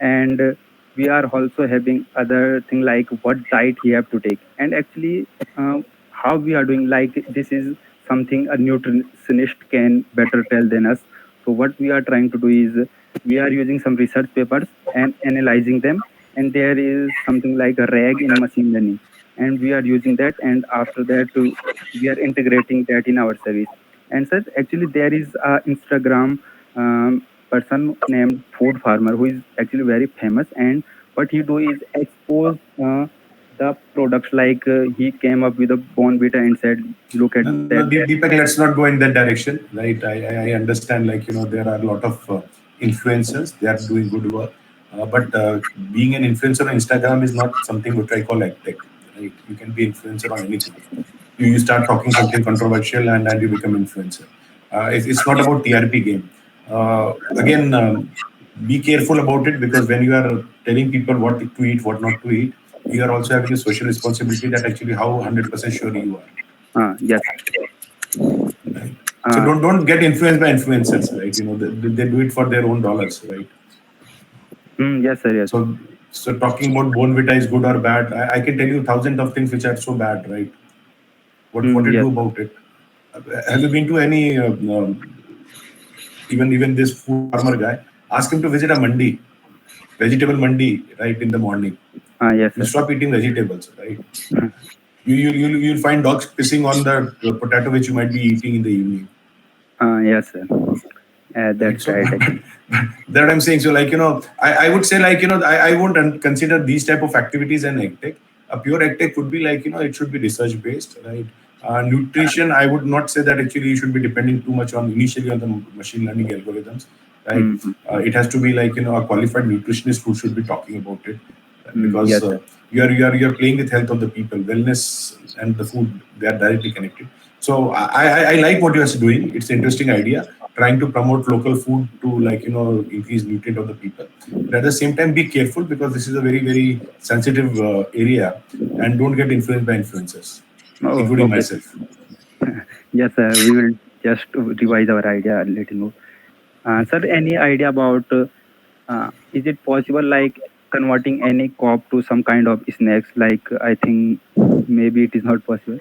And we are also having other thing like what diet he have to take. And actually, how we are doing, like this is something a nutritionist can better tell than us. So what we are trying to do is we are using some research papers and analyzing them, and there is something like a RAG in machine learning, and we are using that, and after that we are integrating that in our service. And so actually there is a Instagram person named Food Farmer who is actually very famous, and what he do is expose the products, like he came up with a Bonvita and said, look at that. Deepak, let's not go in that direction, right? I understand, like there are a lot of influencers, they are doing good work, but being an influencer on Instagram is not something which I call AgTech, right? You can be influencer on anything. You start talking something controversial and you become influencer. It's not about TRP game. Again, be careful about it, because when you are telling people what to eat, what not to eat, you are also having a social responsibility that actually how 100% sure you are. Yes. Right. So don't get influenced by influencers, right? They do it for their own dollars, right? Yes, sir. Yes. So talking about Bonvita is good or bad, I can tell you thousands of things which are so bad, right? What to do about it? Have you been to any even this food farmer guy? Ask him to visit a mandi, vegetable mandi, right, in the morning. Yes, you stop eating vegetables, right? You'll find dogs pissing on the potato which you might be eating in the evening. Yes, sir. That's right. That's what I'm saying. So, like, I would say, like, I won't consider these type of activities an AgTech. A pure AgTech would be like, it should be research based, right? Nutrition, I would not say that actually you should be depending too much on initially on the machine learning algorithms, right? It has to be like, a qualified nutritionist who should be talking about it, because Yes, you're playing with health of the people, wellness and the food, they are directly connected. So I like what you're doing. It's an interesting idea, trying to promote local food to, like, increase nutrient of the people. But at the same time, be careful, because this is a very, very sensitive area, and don't get influenced by influencers, Oh, including okay. myself. Yes, sir. We will just revise our idea a little more. Sir, any idea about is it possible like converting any crop to some kind of snacks? Like I think maybe it is not possible.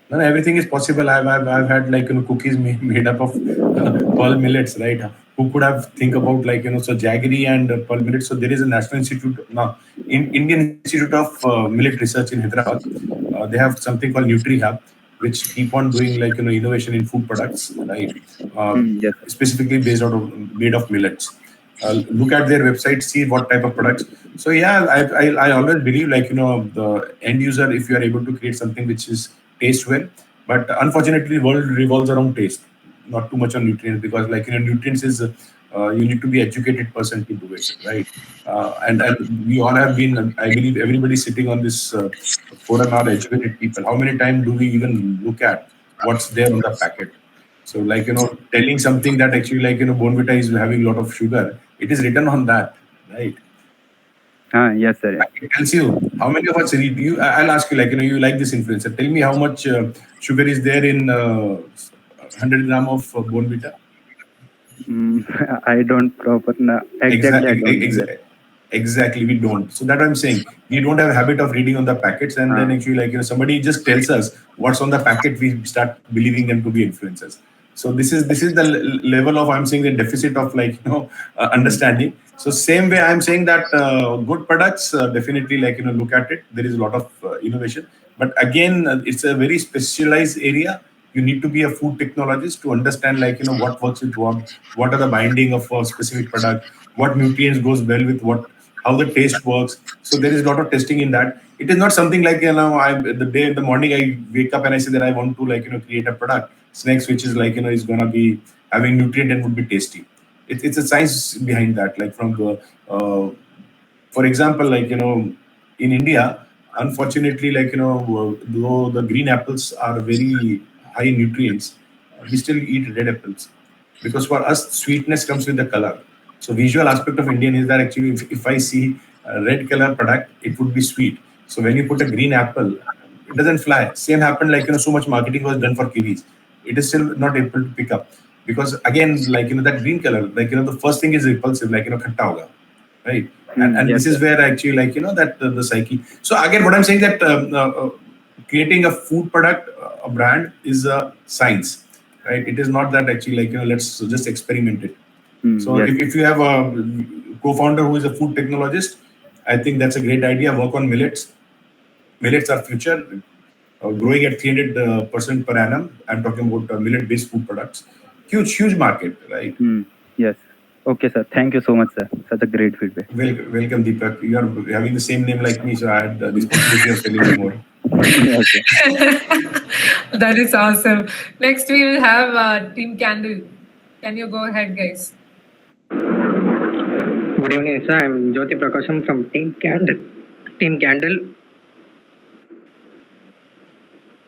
No, everything is possible. I've had, like, cookies made up of pearl millets, right? Who could have think about, like, so jaggery and pearl millets. So there is a National Institute now, Indian Institute of Millet Research in Hyderabad. They have something called NutriHub, which keep on doing, like, innovation in food products, right? Yes, sir. Specifically based out of made of millets. Look at their website, see what type of products. So yeah, I always believe, like, the end user, if you are able to create something which is taste well, but unfortunately, the world revolves around taste, not too much on nutrients, because, like, nutrients is you need to be educated person to do it, right? And we all have been. I believe everybody sitting on this forum are educated people. How many times do we even look at what's there on the packet? So, like, telling something that actually, like, Bonvita is having a lot of sugar, it is written on that, right? Yes, sir. It tells you how many of us read you. I'll ask you, like, you like this influencer. Tell me how much sugar is there in 100 gram of Bonvita. I don't proper exactly. I don't know that. Exactly, we don't. So that I'm saying, we don't have a habit of reading on the packets, and then actually, like, somebody just tells us what's on the packet, we start believing them to be influencers. So this is the level of, I'm saying, the deficit of, like, understanding. So same way I'm saying that good products, definitely, like, look at it. There is a lot of innovation, but again, it's a very specialized area. You need to be a food technologist to understand, like, what works with what are the binding of a specific product, what nutrients goes well with what, how the taste works. So there is a lot of testing in that. It is not something like, I the day in the morning I wake up and I say that I want to, like, create a product snacks which is, like, is gonna be having nutrient and would be tasty. It's a science behind that. Like, from the for example, like, in India, unfortunately, like, though the green apples are very high in nutrients, we still eat red apples, because for us sweetness comes with the color. So visual aspect of Indian is that actually, if I see a red color product, it would be sweet. So when you put a green apple, it doesn't fly. Same happened, like, so much marketing was done for kiwis. It is still not able to pick up, because again, like, that green color, like, the first thing is repulsive, like, khatta hoga, right? And Yes, this is sir. where actually, like, that the psyche. So again, what I'm saying that creating a food product, a brand, is a science, right? It is not that actually, like, let's just experiment it. So Yes. if you have a co-founder who is a food technologist, I think that's a great idea. Work on millets. Millets are future, growing at 300% per annum. I'm talking about millet-based food products. Huge market, right? Yes. Okay, sir. Thank you so much, sir. Such a great feedback. Welcome, Deepak. You are having the same name like me, so I had the responsibility of telling you more. Okay. That is awesome. Next, we will have Team Candle. Can you go ahead, guys? Good evening, sir. I'm Jyoti Prakasham from Team Candle. Team Candle.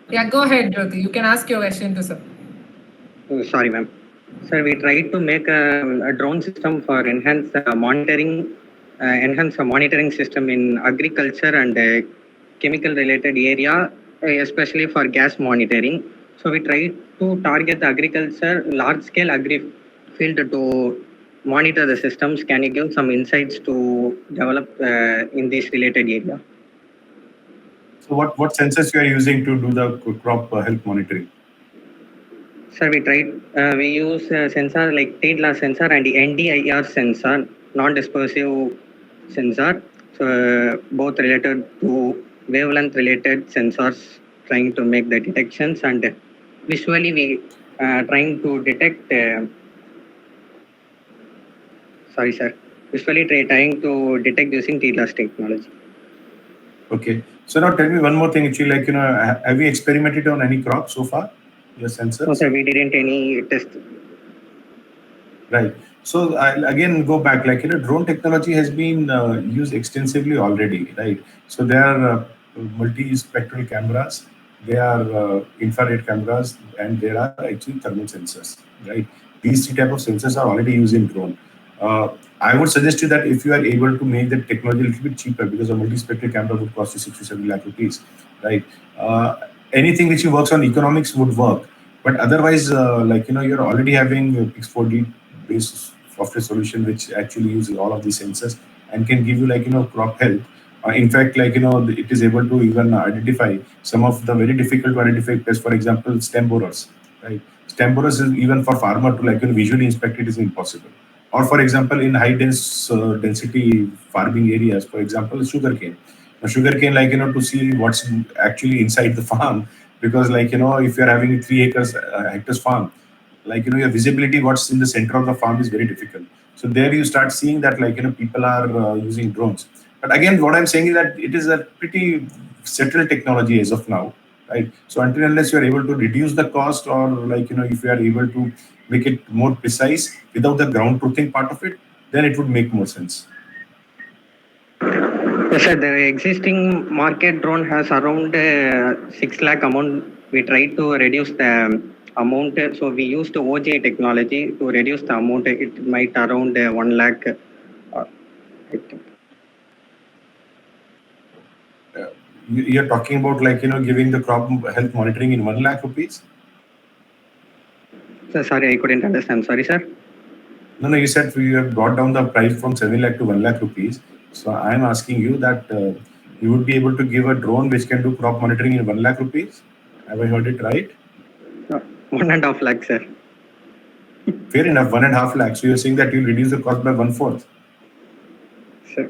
Yeah, go ahead, Jyoti. You can ask your question to sir. Oh, sorry, ma'am. Sir, we tried to make a drone system for enhanced monitoring system in agriculture and chemical related area, especially for gas monitoring. So we tried to target the agriculture, large scale agri field to monitor the systems. Can you give some insights to develop in this related area? So what sensors you are using to do the crop health monitoring? Sir, we tried, we use sensor like tail loss sensor and the NDIR sensor, non-dispersive sensor. So both related to wavelength related sensors, trying to make the detections, and visually we trying to detect sorry, sir. Usually trying to detect using TLAS technology. Okay. So now tell me one more thing. Actually, like, have you experimented on any crop so far? Your sensors? No, sir, we didn't any test. Right. So I'll again go back, like, drone technology has been used extensively already, right? So there are multi-spectral cameras, there are infrared cameras, and there are actually thermal sensors, right? These three type of sensors are already used in drone. I would suggest you that if you are able to make the technology a little bit cheaper, because a multi-spectral camera would cost you 6 to 7 lakh rupees, right? Anything which works on economics would work, but otherwise, like, you're already having a Pix4D based software solution which actually uses all of these sensors and can give you, like, crop health. In fact, like, it is able to even identify some of the very difficult to identify pests. For example, stem borers, right? Stem borers is even for farmer to, like, visually inspect it is impossible. Or for example, in high density farming areas, for example, sugarcane. Now, sugarcane, like, to see what's actually inside the farm, because, like, if you're having 3 acres hectares farm, like, your visibility what's in the center of the farm is very difficult. So there you start seeing that, like, people are using drones. But again, what I'm saying is that it is a pretty settled technology as of now, right? So until unless you are able to reduce the cost, or, like, if you are able to make it more precise without the ground truthing part of it, then it would make more sense. Yes, sir. The existing market drone has around 6 lakh amount. We tried to reduce the amount, so we used OJ technology to reduce the amount. It might around 1 lakh. You're talking about, like, giving the crop health monitoring in 1 lakh rupees? So, sorry, I couldn't understand. Sorry, sir. No, you said you have brought down the price from 7 lakh to 1 lakh rupees. So I'm asking you that you would be able to give a drone which can do crop monitoring in 1 lakh rupees. Have I heard it right? 1.5 lakh, sir. Fair enough, 1.5 lakh. So you're saying that you'll reduce the cost by 1/4. Sir.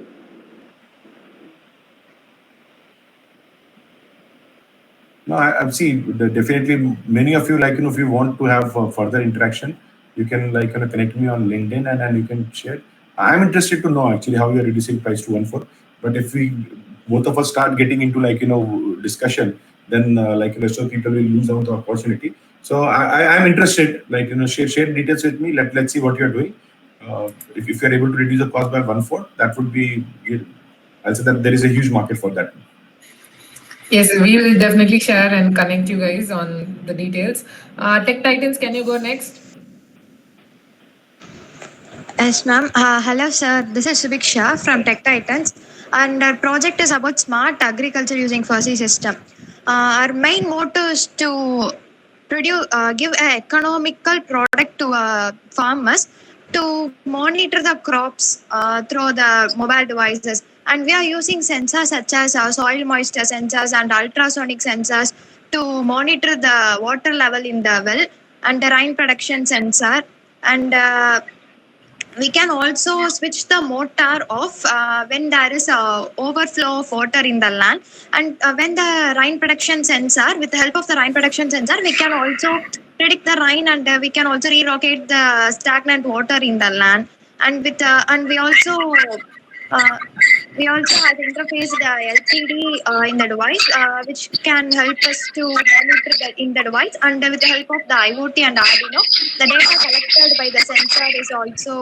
No, I've seen definitely many of you, like, if you want to have further interaction, you can, like, connect me on LinkedIn, and then you can share. I'm interested to know actually how you're reducing price to 1/4. But if we both of us start getting into, like, discussion, then like, rest of people will lose out the opportunity. So I'm interested, like, share details with me. Let's see what you're doing. If you're able to reduce the cost by 1/4, that would be good. I'll say that there is a huge market for that. Yes, we will definitely share and connect you guys on the details. Tech Titans, can you go next? Yes, ma'am. Hello, sir. This is Subiksha from Tech Titans, and our project is about smart agriculture using fuzzy system. Our main motto is to give an economical product to farmers to monitor the crops through the mobile devices. And we are using sensors such as soil moisture sensors and ultrasonic sensors to monitor the water level in the well, and the rain production sensor. And we can also switch the motor off when there is a overflow of water in the land. And when the rain production sensor, with the help of the rain production sensor, we can also predict the rain, and we can also relocate the stagnant water in the land. And with and we also have interfaced the LCD in the device, which can help us to monitor in the device. And with the help of the IoT and Arduino, the data collected by the sensor is also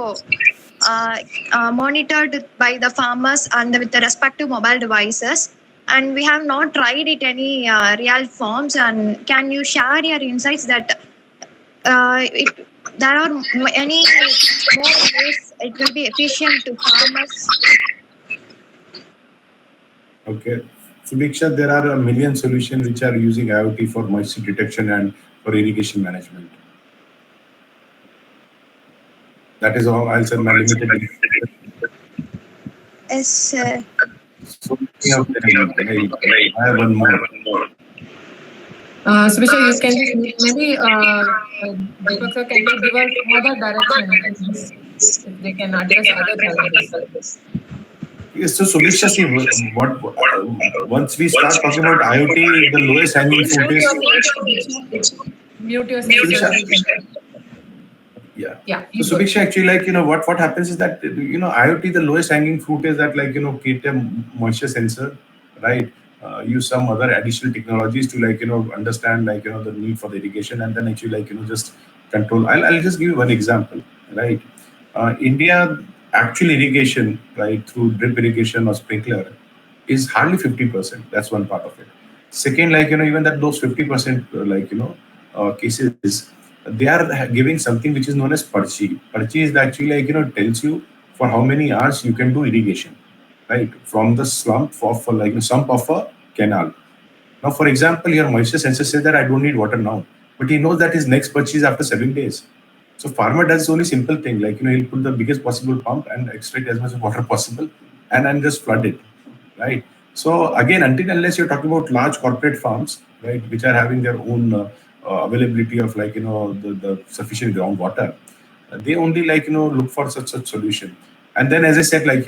monitored by the farmers and with the respective mobile devices. And we have not tried it any real forms. And can you share your insights that there are any more ways it will be efficient to farmers? Okay. So, Diksha, there are a million solutions which are using IoT for moisture detection and for irrigation management. That is all. I'll say my limited. Yes, sir. So, I have one more. Subisha, you can just maybe Deepak sir, can you give us other direction if they can address other challenges? Yes, so Subisha, see, once we start talking about IoT, the lowest hanging fruit is. Mute yourself. Yeah. Yeah. So Subiksha, actually, like, what happens is that, IoT, the lowest hanging fruit is that, like, create a moisture sensor, right? Use some other additional technologies to, like, understand, like, the need for the irrigation, and then actually, like, just control. I'll just give you one example, right? India actual irrigation, right, through drip irrigation or sprinkler is hardly 50%. That's one part of it. Second, like, even that those 50%, like, cases, they are giving something which is known as Parchi. Parchi is actually, like, tells you for how many hours you can do irrigation, right? From the slump for like the sump of a canal. Now, for example, your moisture sensor says that I don't need water now, but he knows that his next purchase is after 7 days. So farmer does only simple thing, like, he'll put the biggest possible pump and extract as much water possible, and then just flood it, right? So again, until unless you're talking about large corporate farms, right, which are having their own availability of, like, the sufficient groundwater, they only, like, look for such solution. And then, as I said, like,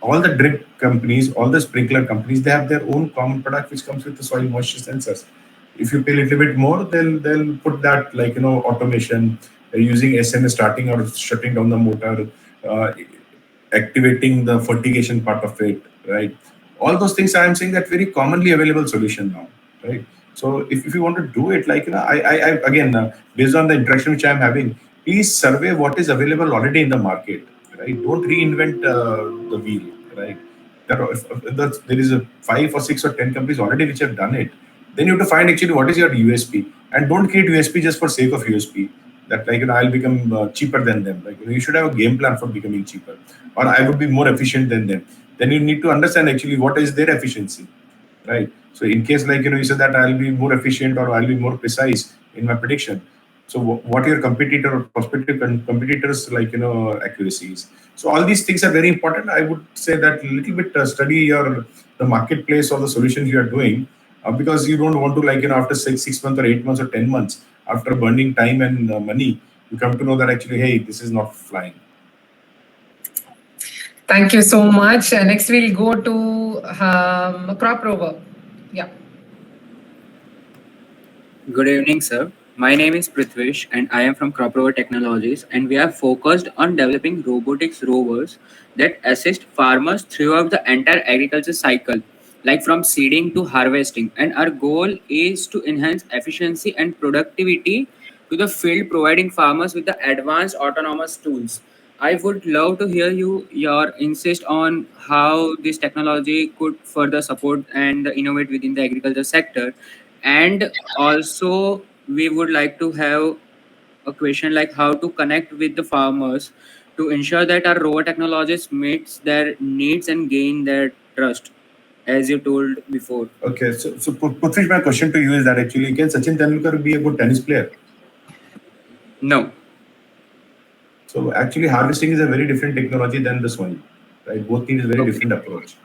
all the drip companies, all the sprinkler companies, they have their own common product which comes with the soil moisture sensors. If you pay a little bit more, they'll put that, like, automation, using SMS, starting or shutting down the motor, uh, activating the fertigation part of it, right? All those things, I'm saying that very commonly available solution now, right? So if you want to do it, like, I again, based on the interaction which I'm having, please survey what is available already in the market, right? Don't reinvent the wheel, right? If there is a 5 or 6 or 10 companies already which have done it, then you have to find actually what is your USP, and don't create USP just for sake of USP. That, like, I'll become cheaper than them. Like, you should have a game plan for becoming cheaper, or I would be more efficient than them. Then you need to understand actually what is their efficiency, right? So in case, like, you said that I'll be more efficient or I'll be more precise in my prediction. So what your competitor or prospective competitors, like, accuracies. So all these things are very important. I would say that a little bit study the marketplace or the solutions you are doing, because you don't want to, like, after 6 months or 8 months or 10 months, after burning time and money, you come to know that actually, hey, this is not flying. Thank you so much. Next, we'll go to Crop Rover. Yeah. Good evening, sir. My name is Prithvish and I am from Crop Rover Technologies, and we are focused on developing robotics rovers that assist farmers throughout the entire agriculture cycle, like from seeding to harvesting. And our goal is to enhance efficiency and productivity to the field, providing farmers with the advanced autonomous tools. I would love to hear your insist on how this technology could further support and innovate within the agriculture sector. And also, we would like to have a question like how to connect with the farmers to ensure that our rover technologies meets their needs and gain their trust, as you told before. Okay, so Puthish, my question to you is that actually, can Sachin Tendulkar be a good tennis player? No. So actually, harvesting is a very different technology than the sowing, right? Both need a very different approach,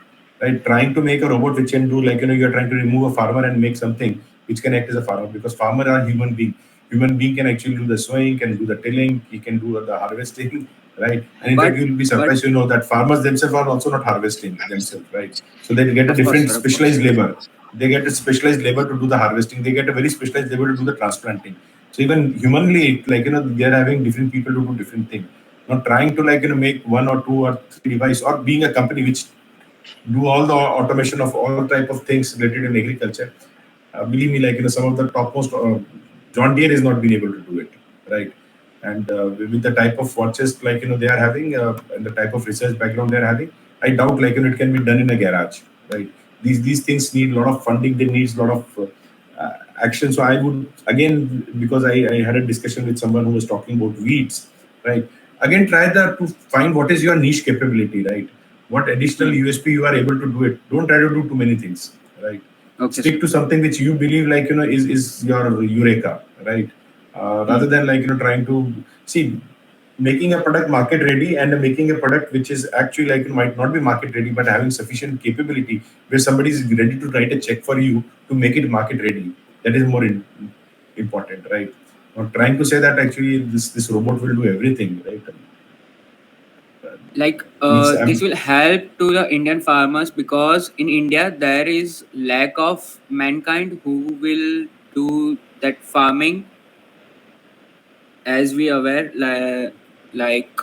right? Trying to make a robot which can do, like, you're trying to remove a farmer and make something which can act as a farmer, because farmer are human being. Human being can actually do the sowing, can do the tilling, he can do the harvesting, right? And in fact, you'll be surprised to know that farmers themselves are also not harvesting themselves, right? So they get a different specialized labor. They get a specialized labor to do the harvesting. They get a very specialized labor to do the transplanting. So even humanly, like, they're having different people to do different things. Not trying to, like, make 1 or 2 or 3 device, or being a company which do all the automation of all type of things related in agriculture. Believe me, like, some of the topmost, John Deere has not been able to do it, right? And with the type of watches, like, they are having, and the type of research background they're having, I doubt, like, it can be done in a garage, right? These things need a lot of funding. They need a lot of action. So I would, again, because I had a discussion with someone who was talking about weeds, right? Again, try to find what is your niche capability, right? What additional USP you are able to do it. Don't try to do too many things, right? Okay. Stick to something which you believe, like, is your eureka, right? Rather than, like, trying to see, making a product market ready and making a product which is actually, like, might not be market ready, but having sufficient capability where somebody is ready to write a check for you to make it market ready. That is more important, right? Not trying to say that actually this robot will do everything, right? Like this will help to the Indian farmers, because in India there is lack of mankind who will do that farming. as we aware, like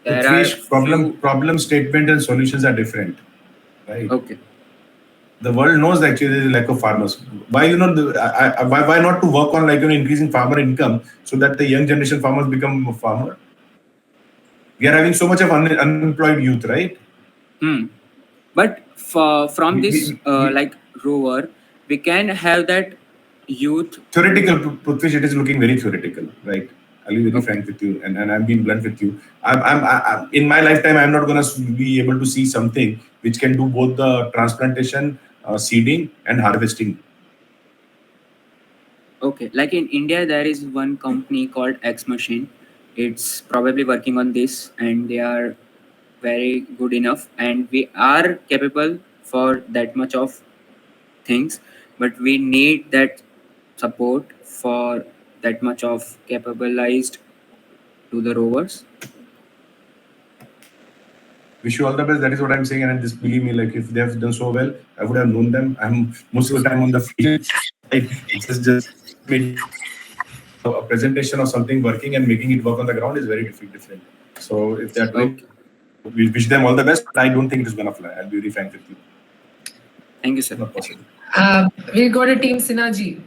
there are Prithvish, problem statement and solutions are different, right? Okay. The world knows actually there is a lack of farmers. Why why not to work on increasing farmer income so that the young generation farmers become a farmer? We are having so much of unemployed youth, right? But from this like rover, we can have that youth. Theoretical, Prithvish, it is looking very theoretical, right? I'll be very frank with you, and I'm being blunt with you. I'm in my lifetime, I'm not going to be able to see something which can do both the transplantation, seeding, and harvesting. Okay, like in India, there is one company called X Machine. It's probably working on this, and they are very good enough, and we are capable for that much of things, but we need that support for that much of capabilized to the rovers. Wish you all the best. That is what I'm saying, and just believe me, like if they have done so well, I would have known them. I'm most of the time on the field. It's just a presentation of something working and making it work on the ground is very different. So if they're doing, we wish them all the best. But I don't think it is gonna fly. I'll be very frank with you. Thank you, sir. Not possible. We'll go to Team Synergy.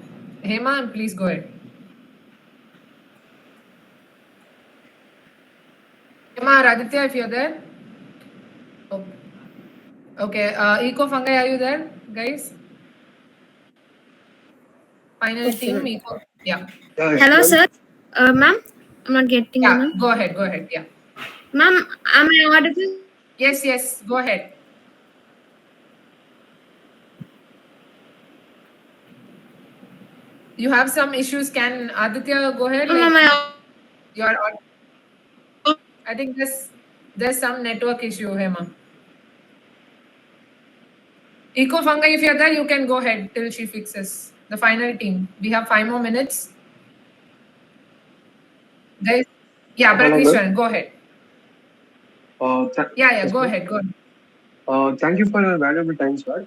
Hema, please go ahead. Hema, Raditya, if you're there. Oh. Okay. Eco Fungi, are you there, guys? Final team, Eco. Yeah. Hello, sir. Ma'am, I'm not getting you, ma'am. Go ahead. Yeah. Ma'am, am I audible? Yes. Go ahead. You have some issues. Can Aditya go ahead? I think there's some network issue, Hema. Eco Fungi, if you're there, you can go ahead till she fixes. The final team. We have 5 more minutes. Guys, yeah, Balakrishnan, go ahead. Go ahead. Thank you for your valuable time, sir.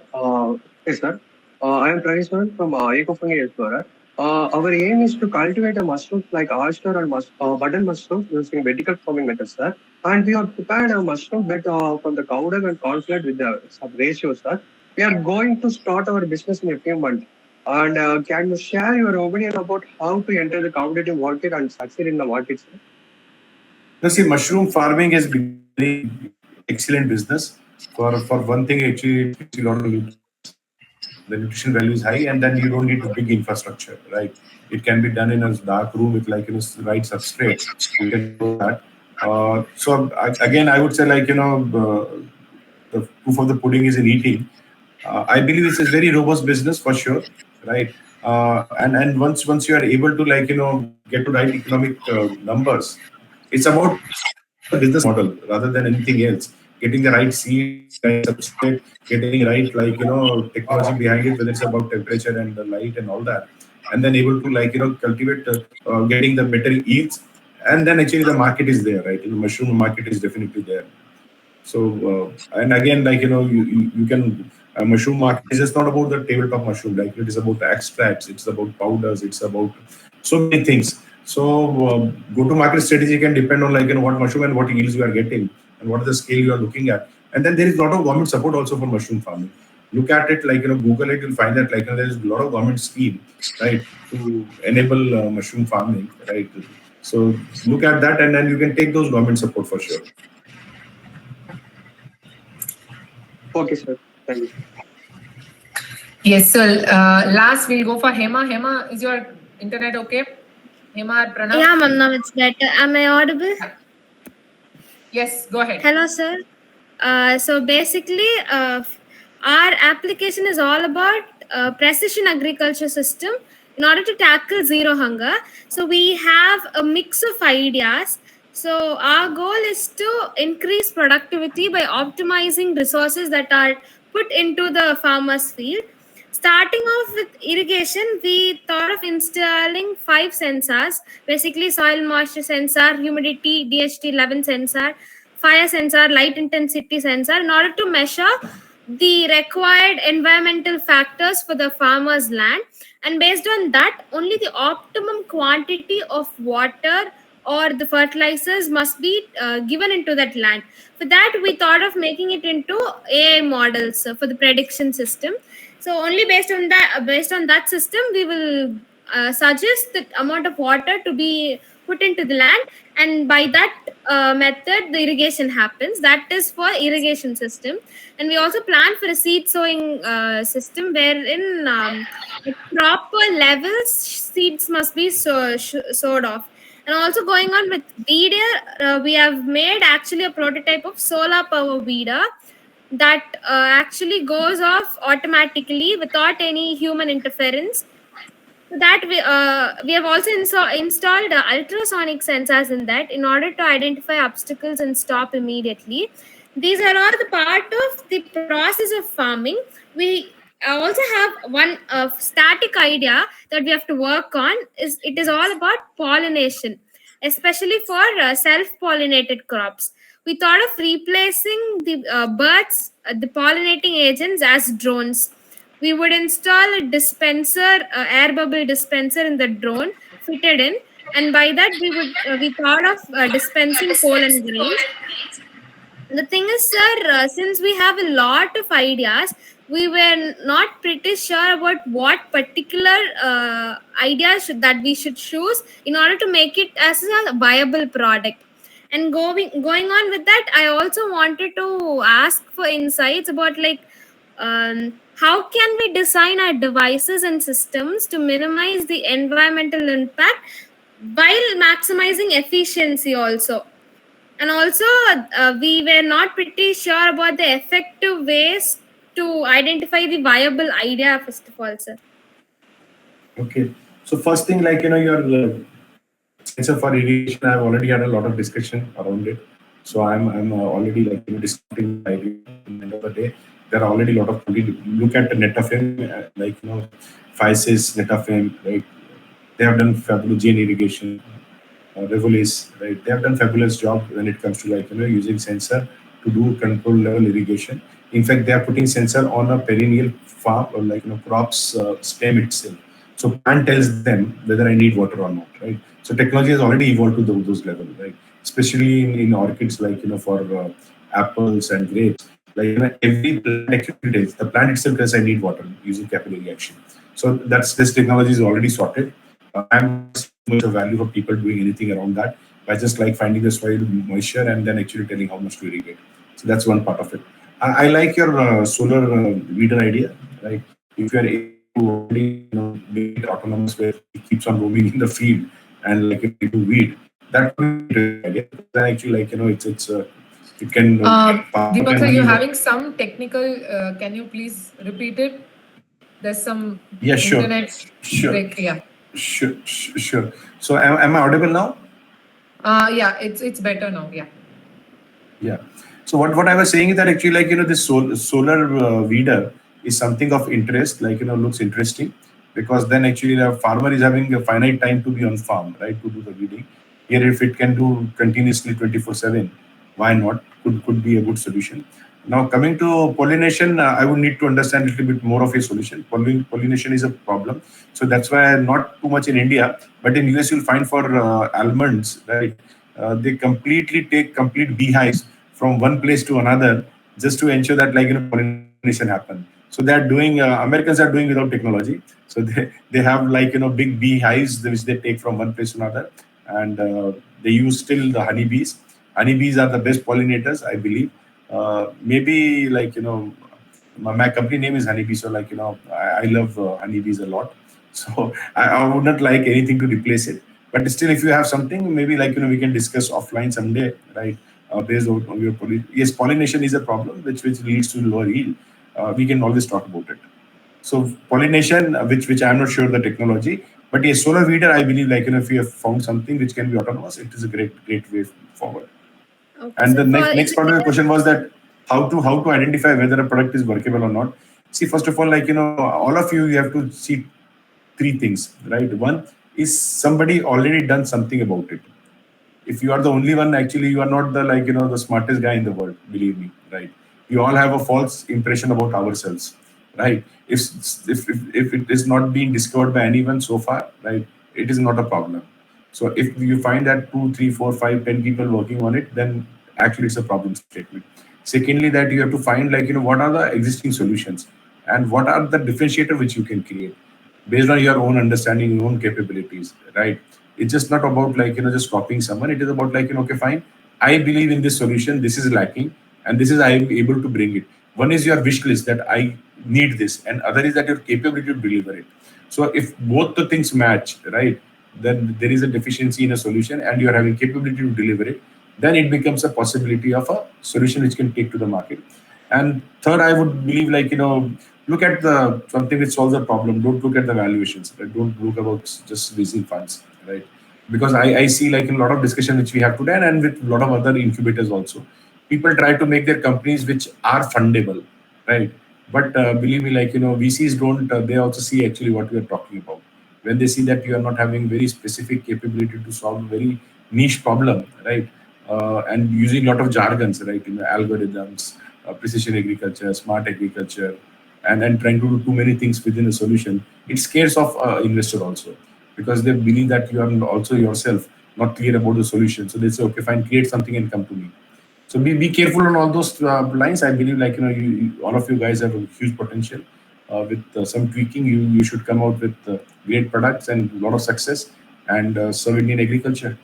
Yes, sir. I am Pranishman from Eco Fungi Explorer. Our aim is to cultivate a mushroom like oyster and button mushroom using vertical farming methods, sir. And we have prepared a mushroom bed from the cow dung and cornflour with some ratios, sir. We are going to start our business in a few months. And can you share your opinion about how to enter the competitive market and succeed in the market, sir? You see, mushroom farming has been a very excellent business. For one thing, actually, it's a lot of nutrition. The nutrition value is high, and then you don't need a big infrastructure, right? It can be done in a dark room with right substrate. You can do that. So again, I would say the proof of the pudding is in eating. I believe it's a very robust business for sure, right? And once you are able to get to right economic numbers, it's about the business model rather than anything else. Getting the right seed, right substrate, getting right technology behind it, whether it's about temperature and the light and all that, and then able to cultivate, getting the better yields, and then actually the market is there, right? The mushroom market is definitely there. So and again, you can mushroom market is just not about the tabletop mushroom, like it is about the extracts, it's about powders, it's about so many things. So go-to-market strategy can depend on what mushroom and what yields you are getting and what is the scale you are looking at. And then there is a lot of government support also for mushroom farming. Look at it, Google it, you'll find that there is a lot of government scheme, right, to enable mushroom farming, right? So look at that, and then you can take those government support for sure. Okay, sir. Thank you. Yes, so last we'll go for Hema. Hema, is your internet okay? Hema or Pranav? Yeah, ma'am, now it's better. Am I audible? Yes, go ahead. Hello, sir. So basically, our application is all about precision agriculture system in order to tackle zero hunger. So we have a mix of ideas. So our goal is to increase productivity by optimizing resources that are put into the farmer's field. Starting off with irrigation, we thought of installing 5 sensors, basically soil moisture sensor, humidity, DHT level sensor, fire sensor, light intensity sensor, in order to measure the required environmental factors for the farmer's land. and based on that, only the optimum quantity of water or the fertilizers must be given into that land. For that, we thought of making it into AI models for the prediction system. So only based on that system, we will suggest the amount of water to be put into the land, and by that method, the irrigation happens. That is for irrigation system. And we also plan for a seed sowing system wherein at proper levels seeds must be sowed off. And also going on with weeder, we have made actually a prototype of solar power weeder that actually goes off automatically without any human interference. So that we have also installed ultrasonic sensors in that in order to identify obstacles and stop immediately. These are all the part of the process of farming. We also have one static idea that we have to work on. It is all about pollination, especially for self-pollinated crops. We thought of replacing the birds, the pollinating agents, as drones. We would install a dispenser, air bubble dispenser in the drone fitted in, and by that we thought of dispensing pollen grains. The thing is, sir, since we have a lot of ideas, we were not pretty sure about what particular that we should choose in order to make it as a viable product. And going on with that, I also wanted to ask for insights about how can we design our devices and systems to minimize the environmental impact while maximizing efficiency also. And also, we were not pretty sure about the effective ways to identify the viable idea, first of all, sir. Okay. So first thing, your sensor for irrigation, I've already had a lot of discussion around it. So I'm already discussing the idea. At the end of the day, there are already a lot of look at the Netafim, FISIS, Netafim, right? They have done fabulous gene irrigation. Revolis, right? They have done fabulous job when it comes to using sensor to do control level irrigation. In fact, they are putting sensor on a perennial farm or crops stem itself. So plant tells them whether I need water or not, right? So technology has already evolved to those levels, right? Especially in orchids, for apples and grapes. Every plant actually tells the plant itself says I need water using capillary action. So this technology is already sorted. I'm much of value for people doing anything around that by just finding the soil moisture and then actually telling how much to irrigate. So that's one part of it. I like your solar weeder idea, right? If you are able to already make it autonomous where it keeps on roaming in the field and it will weed, that would be a good idea. Then actually it can. Deepak sir, you're having some technical. Can you please repeat it? There's some internet break. Yeah. Sure. So am I audible now? Yeah, it's better now. Yeah. Yeah. So what I was saying is that actually this solar weeder is something of interest, looks interesting, because then actually the farmer is having a finite time to be on farm, right, to do the weeding. Here, if it can do continuously 24/7, why not? Could be a good solution. Now, coming to pollination, I would need to understand a little bit more of a solution. Pollination is a problem. So that's why not too much in India, but in US you'll find for almonds, right? They completely take complete beehives from one place to another just to ensure that pollination happen. So they are doing, Americans are doing without technology. So they have big beehives which they take from one place to another, and they use still the honeybees. Honeybees are the best pollinators, I believe. Maybe my company name is HnyB, so I love honeybees a lot. So I would not like anything to replace it. But still, if you have something, maybe we can discuss offline someday, right? Based on your yes, pollination is a problem which leads to lower yield. We can always talk about it. So pollination, which I'm not sure the technology, but yes, solar weeder, I believe if you have found something which can be autonomous, it is a great way forward. Okay, and the next part of the question was that how to identify whether a product is workable or not. See, first of all, all of you have to see three things, right? One is somebody already done something about it. If you are the only one, actually, you are not the the smartest guy in the world. Believe me, right? We all have a false impression about ourselves. right? If it is not being discovered by anyone so far, right, it is not a problem. So if you find that 2, 3, 4, 5, 10 people working on it, then actually it's a problem statement. Secondly, that you have to find what are the existing solutions and what are the differentiator which you can create based on your own understanding, your own capabilities, right? It's just not about just copying someone. It is about okay, fine. I believe in this solution. This is lacking, and this is I am able to bring it. One is your wish list that I need this, and other is that your capability to deliver it. So if both the things match, right, then there is a deficiency in a solution, and you are having capability to deliver it. Then it becomes a possibility of a solution which can take to the market. And third, I would believe look at the something which solves the problem. Don't look at the valuations. Right? Don't look about just raising funds, right? Because I see in a lot of discussion which we have today and with a lot of other incubators also, people try to make their companies which are fundable, right? But believe me, VCs don't. They also see actually what we are talking about. When they see that you are not having very specific capability to solve a very niche problem, right? And using a lot of jargons, right? Algorithms, precision agriculture, smart agriculture, and then trying to do too many things within a solution, it scares off investor also, because they believe that you are also yourself not clear about the solution. So they say, okay, fine, create something and come to me. So be careful on all those lines. I believe all of you guys have a huge potential. With some tweaking, you should come out with great products and a lot of success and serve Indian agriculture.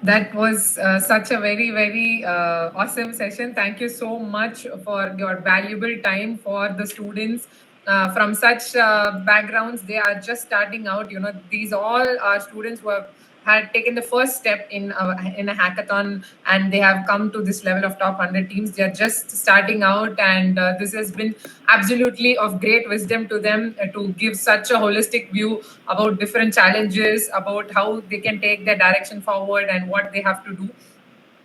That was such a very, very awesome session. Thank you so much for your valuable time for the students from such backgrounds. They are just starting out. These all are students who have had taken the first step in a hackathon, and they have come to this level of top 100 teams. They are just starting out, and this has been absolutely of great wisdom to them to give such a holistic view about different challenges, about how they can take their direction forward and what they have to do.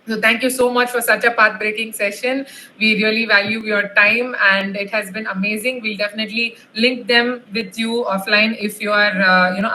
So thank you so much for such a path-breaking session. We really value your time, and it has been amazing. We'll definitely link them with you offline if you are,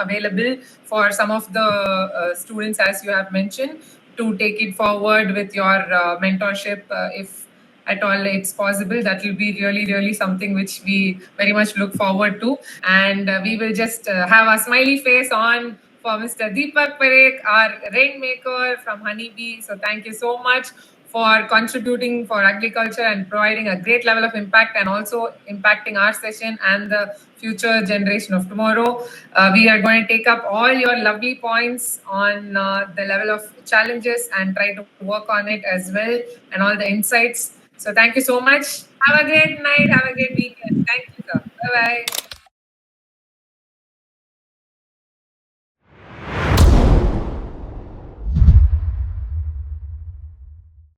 available for some of the students, as you have mentioned, to take it forward with your mentorship, if at all it's possible. That will be really, really something which we very much look forward to. And we will just have a smiley face on for Mr. Deepak Pareek, our rainmaker from HnyB. So thank you so much for contributing for agriculture and providing a great level of impact, and also impacting our session and the future generation of tomorrow. We are going to take up all your lovely points on the level of challenges and try to work on it as well, and all the insights. So thank you so much. Have a great night. Have a great weekend. Thank you, sir. Bye-bye.